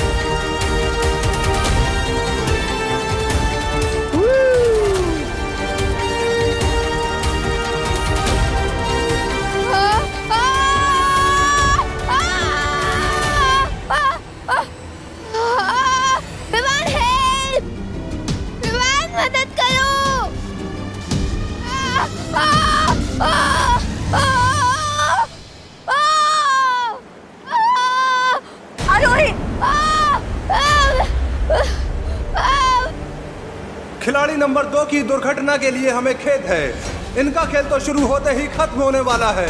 Speaker 3: आरोही,
Speaker 10: खिलाड़ी नंबर 2 की दुर्घटना के लिए हमें खेद है। इनका खेल तो शुरू होते ही खत्म होने वाला है।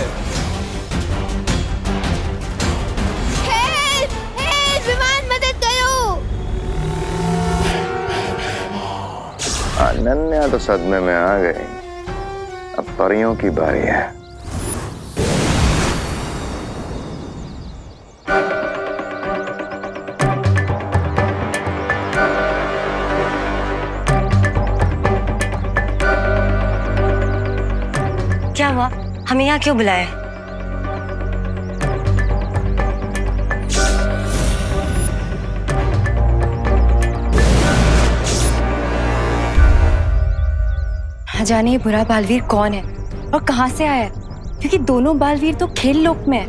Speaker 3: विमान मदद करो।
Speaker 7: अनन्या तो सदमे में आ गई। अब परियों की बारी है।
Speaker 15: क्या हुआ? हमें यहाँ क्यों बुलाया? जाने ये बुरा बालवीर कौन है और कहां से आया है, क्योंकि दोनों बालवीर तो खेल लोक में है।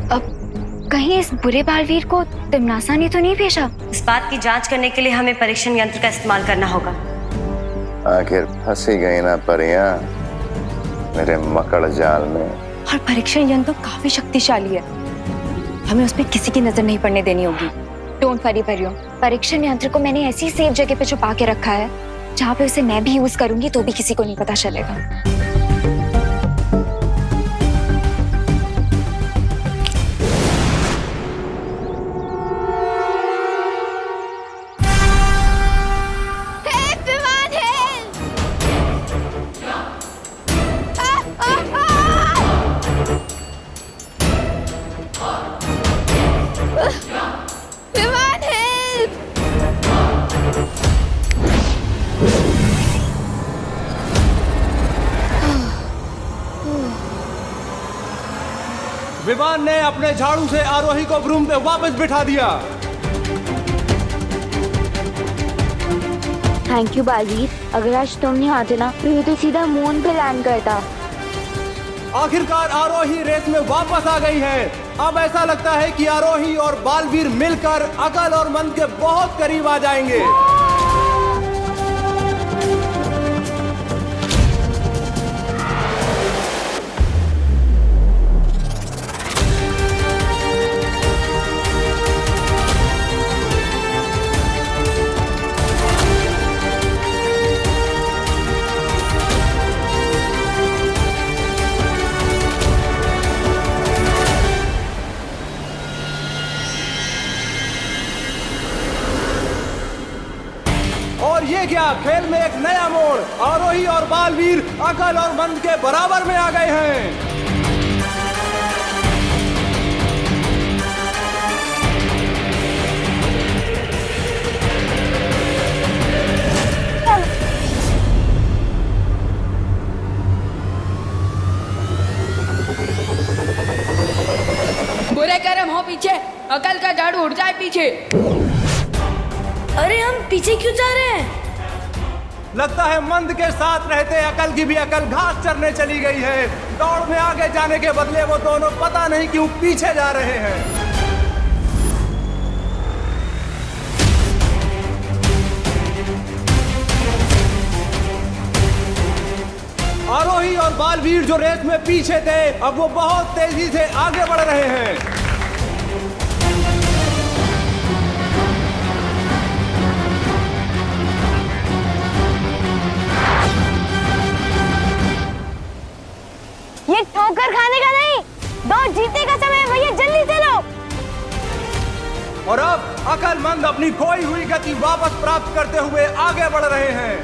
Speaker 14: अब कहीं इस बुरे बालवीर को तिमनासा ने तो नहीं भेजा?
Speaker 15: इस बात की जांच करने के लिए हमें परीक्षण यंत्र का इस्तेमाल करना होगा।
Speaker 7: आखिर फंसी गई ना परियां मेरे मकड़ जाल में।
Speaker 15: और परीक्षण यंत्र तो काफी शक्तिशाली है, हमें उसमें किसी की नजर नहीं पड़ने देनी होगी।
Speaker 14: डोंट वरी परियों, परीक्षण यंत्र को मैंने ऐसी सेफ जगह पे छुपा के रखा है जहाँ पे उसे मैं भी यूज करूंगी तो भी किसी को नहीं पता चलेगा।
Speaker 10: विमान ने अपने झाड़ू से आरोही को ब्रूम पे वापस बिठा दिया।
Speaker 3: थैंक यू बालवीर, अगर आज तुम नहीं आते ना तो ये तो सीधा मून पे लैंड करता।
Speaker 10: आखिरकार आरोही रेस में वापस आ गई है। अब ऐसा लगता है कि आरोही और बालवीर मिलकर अकल और मन के बहुत करीब आ जाएंगे। और ये क्या, खेल में एक नया मोड़। आरोही और बालवीर अकल और मंद के बराबर में आ गए हैं।
Speaker 5: बुरे कर्म हो पीछे, अकल का झाड़ू उड़ जाए पीछे।
Speaker 3: अरे हम पीछे क्यों जा रहे हैं?
Speaker 10: लगता है मंद के साथ रहते अकल की भी अकल घास चरने चली गई है। दौड़ में आगे जाने के बदले वो दोनों पता नहीं क्यों पीछे जा रहे हैं। आरोही और बालवीर जो रेस में पीछे थे, अब वो बहुत तेजी से आगे बढ़ रहे हैं।
Speaker 3: ये ठोकर खाने का नहीं, दौड़ जीतने का समय है भैया, जल्दी चलो।
Speaker 10: और अब अकलमंद अपनी खोई हुई गति वापस प्राप्त करते हुए आगे बढ़ रहे हैं।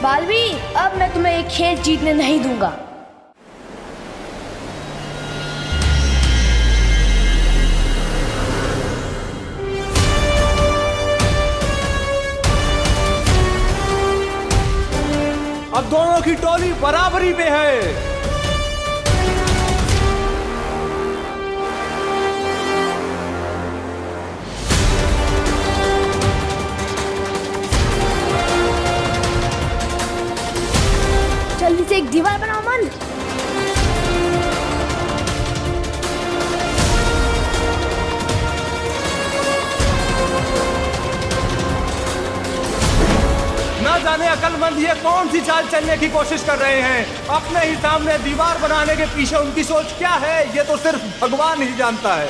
Speaker 3: बालवीर, अब मैं तुम्हें एक खेल जीतने नहीं दूंगा।
Speaker 10: अब दोनों की टोली बराबरी पे है।
Speaker 3: जल्दी से एक दीवार बनाओ मन।
Speaker 10: ना जाने अकलमंद ये कौन सी चाल चलने की कोशिश कर रहे हैं। अपने ही सामने दीवार बनाने के पीछे उनकी सोच क्या है, ये तो सिर्फ भगवान ही जानता है।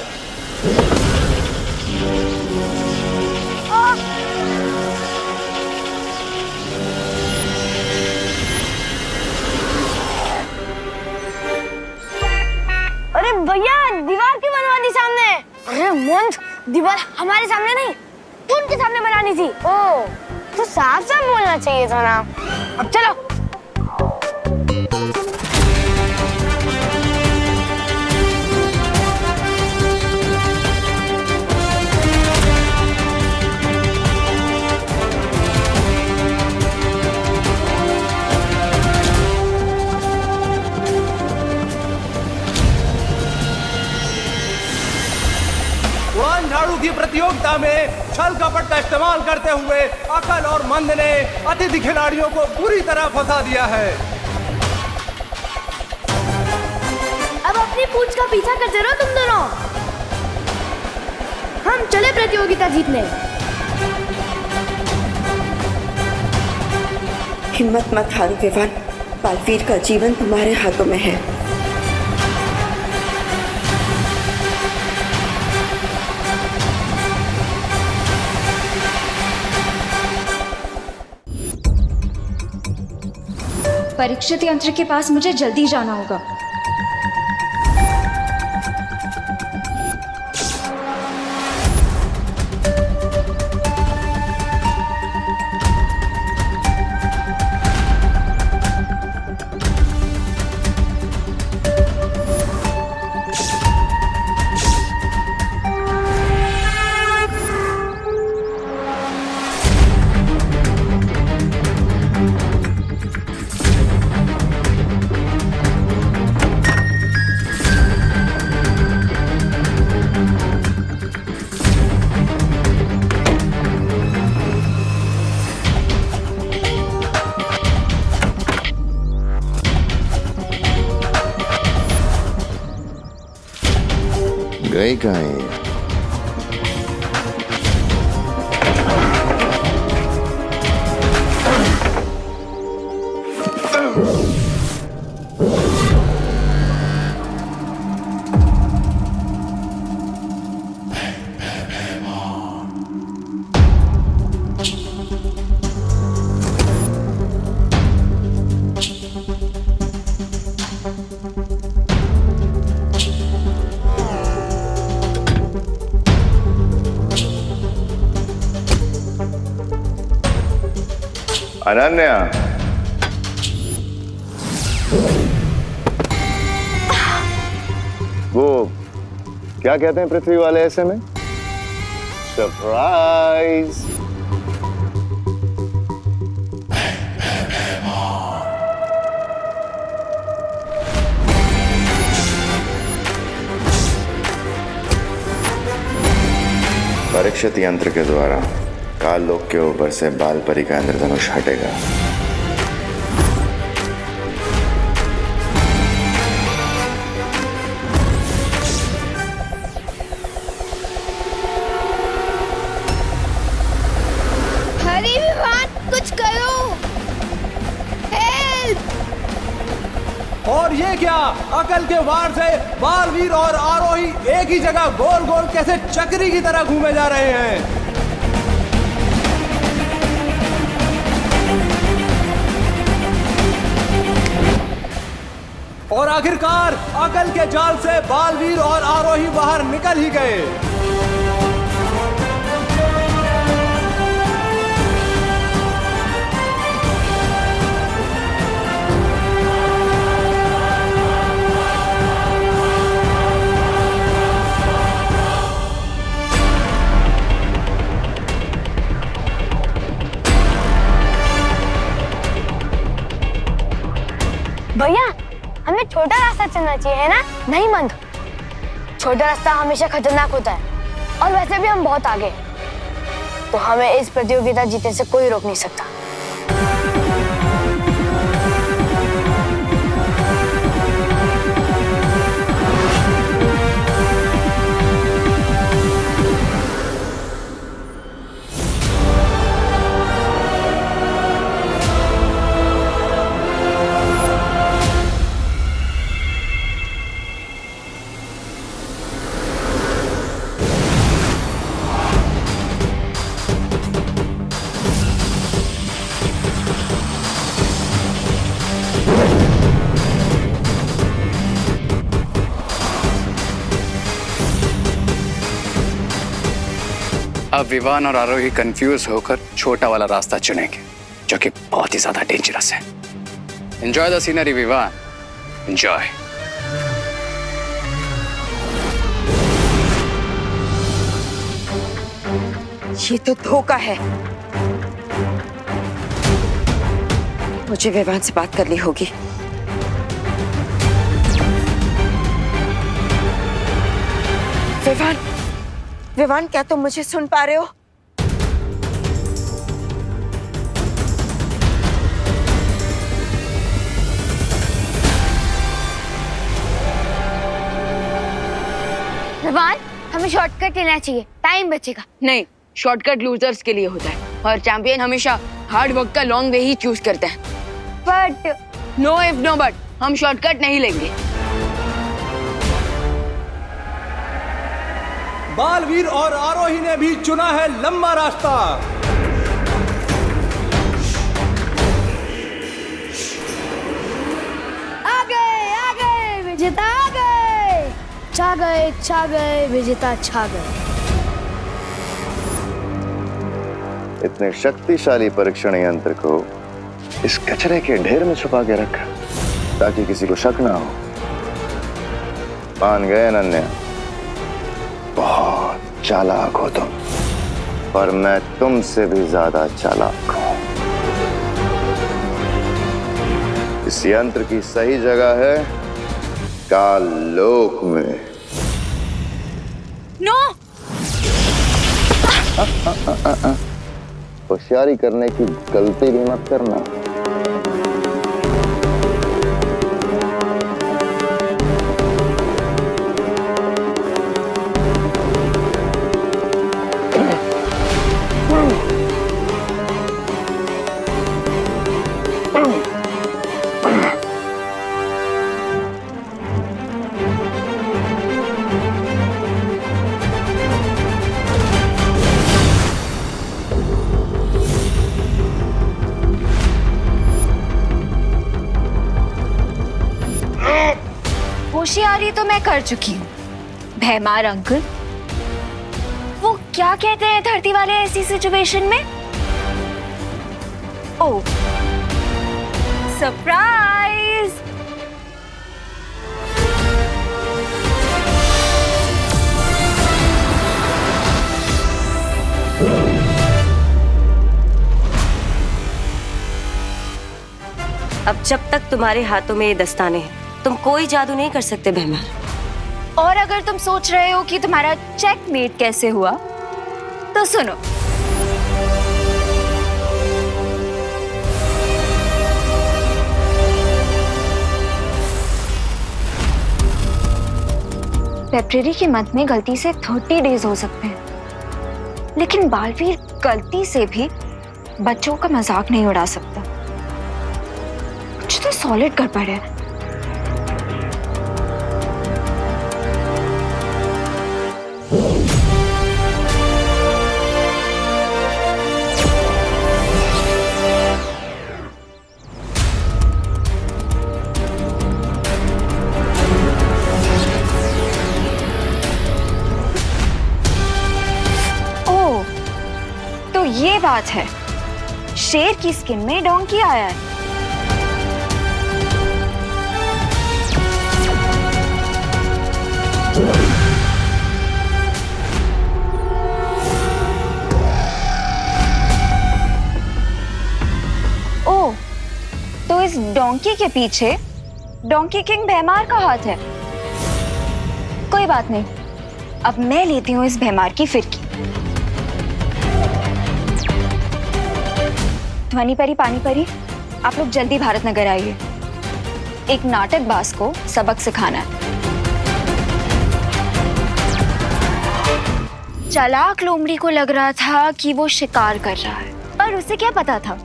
Speaker 3: भैया दीवार क्यों बनवा दी सामने? अरे मंद, दीवार हमारे सामने नहीं उनके सामने बनानी थी। ओ तो साफ साफ बोलना चाहिए था ना। अब चलो।
Speaker 10: उड़ान झाड़ू की प्रतियोगिता में छल कपट का इस्तेमाल करते हुए अकल और मंद ने अतिथि खिलाड़ियों को बुरी तरह फंसा दिया है।
Speaker 3: अब अपनी पूंछ का पीछा करते रहो तुम दोनों। हम चले प्रतियोगिता जीतने।
Speaker 1: हिम्मत मत हारो विवान, बालवीर का जीवन तुम्हारे हाथों में है।
Speaker 14: परीक्षित यंत्र के पास मुझे जल्दी जाना होगा।
Speaker 7: गई कहाँ है? अनन्या, वो क्या कहते हैं पृथ्वी वाले ऐसे में? सरप्राइज। परीक्षित यंत्र के द्वारा काल लोक के ऊपर से बाल परी का इंद्रधनुष हटेगा।
Speaker 3: हरी विवान, कुछ करो। हेल्प!
Speaker 10: और ये क्या, अकल के वार से बालवीर और आरोही एक ही जगह गोल गोल कैसे चक्री की तरह घूमे जा रहे हैं। और आखिरकार अकल के जाल से बालवीर और आरोही बाहर निकल ही गए।
Speaker 3: भैया हमें छोटा रास्ता चलना चाहिए, है ना? नहीं मंद, छोटा रास्ता हमेशा खतरनाक होता है और वैसे भी हम बहुत आगे, तो हमें इस प्रतियोगिता जीतने से कोई रोक नहीं सकता।
Speaker 8: अब विवान और आरोही कंफ्यूज होकर छोटा वाला रास्ता चुनेंगे, जो कि बहुत ही ज्यादा डेंजरस है। Enjoy the scenery Vivaan, enjoy.
Speaker 1: ये तो धोखा है। मुझे विवान से बात करनी होगी। विवान, विवान, क्या तुम मुझे सुन पा रहे हो?
Speaker 3: विवान, हमें शॉर्टकट लेना चाहिए, टाइम बचेगा।
Speaker 5: नहीं, शॉर्टकट लूजर्स के लिए होता है और चैंपियन हमेशा हार्ड वर्क का लॉन्ग वे ही चूज करते हैं।
Speaker 3: But
Speaker 5: no if no but, हम शॉर्टकट नहीं लेंगे।
Speaker 10: बालवीर और आरोही ने भी चुना है लंबा रास्ता।
Speaker 3: आ गए विजेता, आ गए, छा गए विजेता, छा गए।
Speaker 7: इतने शक्तिशाली परीक्षण यंत्र को इस कचरे के ढेर में छुपा के रखा ताकि किसी को शक ना हो। मान गए अनन्या, बहुत चालाक हो तुम, पर मैं तुमसे भी ज्यादा चालाक हूं। इस यंत्र की सही जगह है काल लोक में।
Speaker 3: नो,
Speaker 7: होशियारी करने की गलती भी मत करना।
Speaker 14: होशियारी तो मैं कर चुकी हूँ। भैमार अंकल, वो क्या कहते हैं धरती वाले ऐसी सिचुएशन में? ओ, सरप्राइज!
Speaker 15: अब जब तक तुम्हारे हाथों में ये दस्ताने हैं, तुम कोई जादू नहीं कर सकते भैमार।
Speaker 14: और अगर तुम सोच रहे हो कि तुम्हारा चेकमेट कैसे हुआ, तो सुनो। फेब्रुअरी के मंथ में गलती से 30 डेज हो सकते हैं, लेकिन बालवीर गलती से भी बच्चों का मजाक नहीं उड़ा सकता। कुछ तो सॉलिड गड़बड़ है। ये बात है, शेर की स्किन में डोंकी आया है। ओह, तो इस डोंकी के पीछे डोंकी किंग भैमार का हाथ है। कोई बात नहीं, अब मैं लेती हूँ इस भैमार की फिरकी। ध्वनि परी, पानी परी, आप लोग जल्दी भारत नगर आइए। एक नाटकबाज को सबक सिखाना है। चालाक लोमड़ी को लग रहा था कि वो शिकार कर रहा है, पर उसे क्या पता था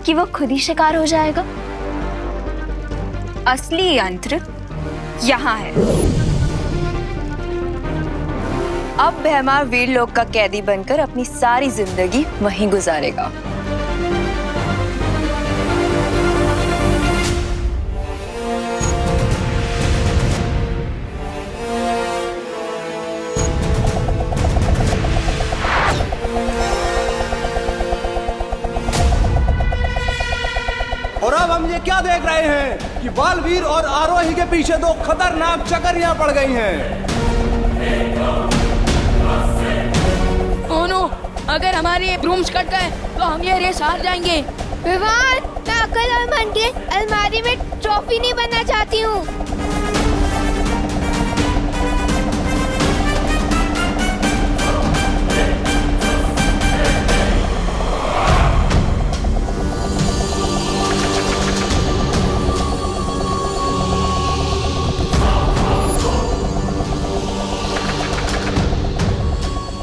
Speaker 14: कि वो खुद ही शिकार हो जाएगा। असली यंत्र यहाँ है। अब भैमार वीर लोक का कैदी बनकर अपनी सारी जिंदगी वहीं गुजारेगा।
Speaker 10: साहब हम ये क्या देख रहे हैं कि बालवीर और आरोही के पीछे दो खतरनाक चकरियां पड़ गई हैं।
Speaker 5: ओह नो, अगर हमारे ये ब्रूम्स कट गए तो हम ये रेस हार जाएंगे।
Speaker 3: विवान, मैं अकल और मन के अलमारी में ट्रॉफी नहीं बनना चाहती हूँ।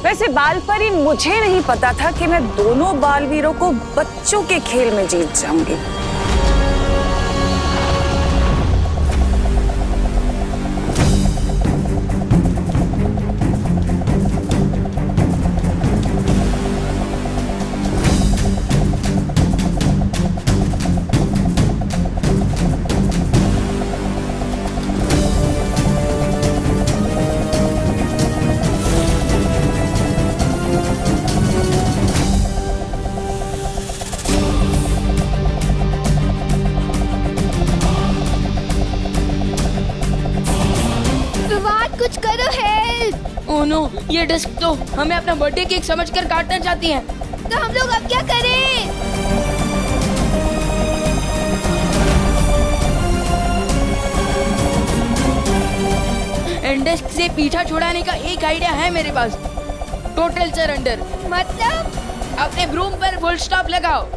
Speaker 6: वैसे बालपरी मुझे नहीं पता था कि मैं दोनों बालवीरों को बच्चों के खेल में जीत जाऊंगी।
Speaker 3: कुछ करो, हेल्प।
Speaker 5: ओह नो, ये डिस्क तो हमें अपना बर्थडे केक समझकर काटना चाहती है।
Speaker 3: तो हम लोग अब क्या करें?
Speaker 5: एंड डिस्क से पीछा छुड़ाने का एक आइडिया है मेरे पास। Total surrender.
Speaker 3: मतलब?
Speaker 5: अपने ब्रूम पर फुल स्टॉप लगाओ।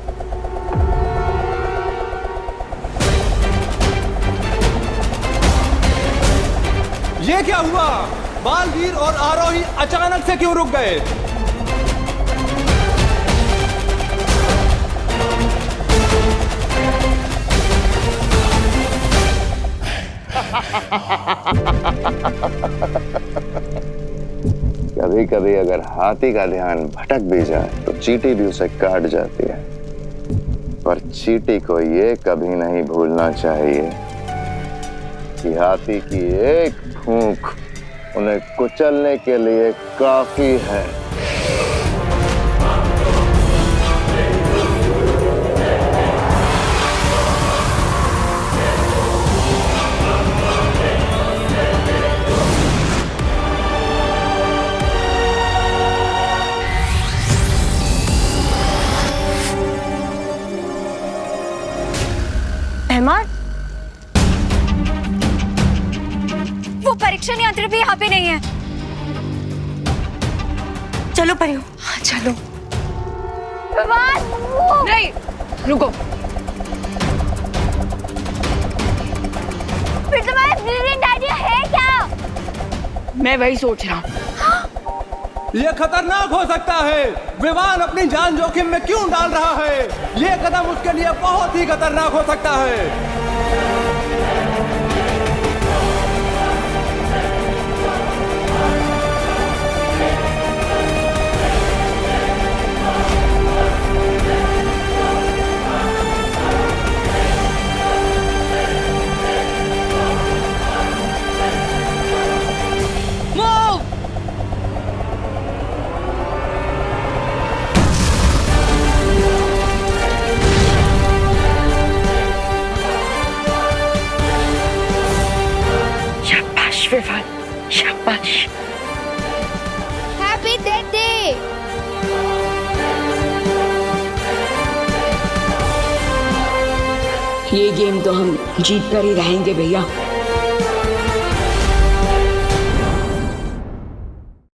Speaker 10: ये क्या हुआ? बालवीर और आरोही अचानक से क्यों रुक गए?
Speaker 7: कभी कभी अगर हाथी का ध्यान भटक भी जाए तो चींटी भी उसे काट जाती है, पर चींटी को ये कभी नहीं भूलना चाहिए कि हाथी की एक फूंक उन्हें कुचलने के लिए काफी है।
Speaker 14: मेहमान, वो परीक्षण यंत्र भी यहाँ पे नहीं है। चलो परियो, हाँ चलो।
Speaker 5: नहीं, रुको।
Speaker 3: फिर तुम्हारा ब्रिलियंट आइडिया है क्या?
Speaker 5: मैं वही सोच रहा हूँ।
Speaker 10: ये खतरनाक हो सकता है। विवान अपनी जान जोखिम में क्यों डाल रहा है? ये कदम उसके लिए बहुत ही खतरनाक हो सकता है।
Speaker 14: शाबाश।
Speaker 3: Happy birthday.
Speaker 5: ये गेम तो हम जीत कर ही रहेंगे भैया।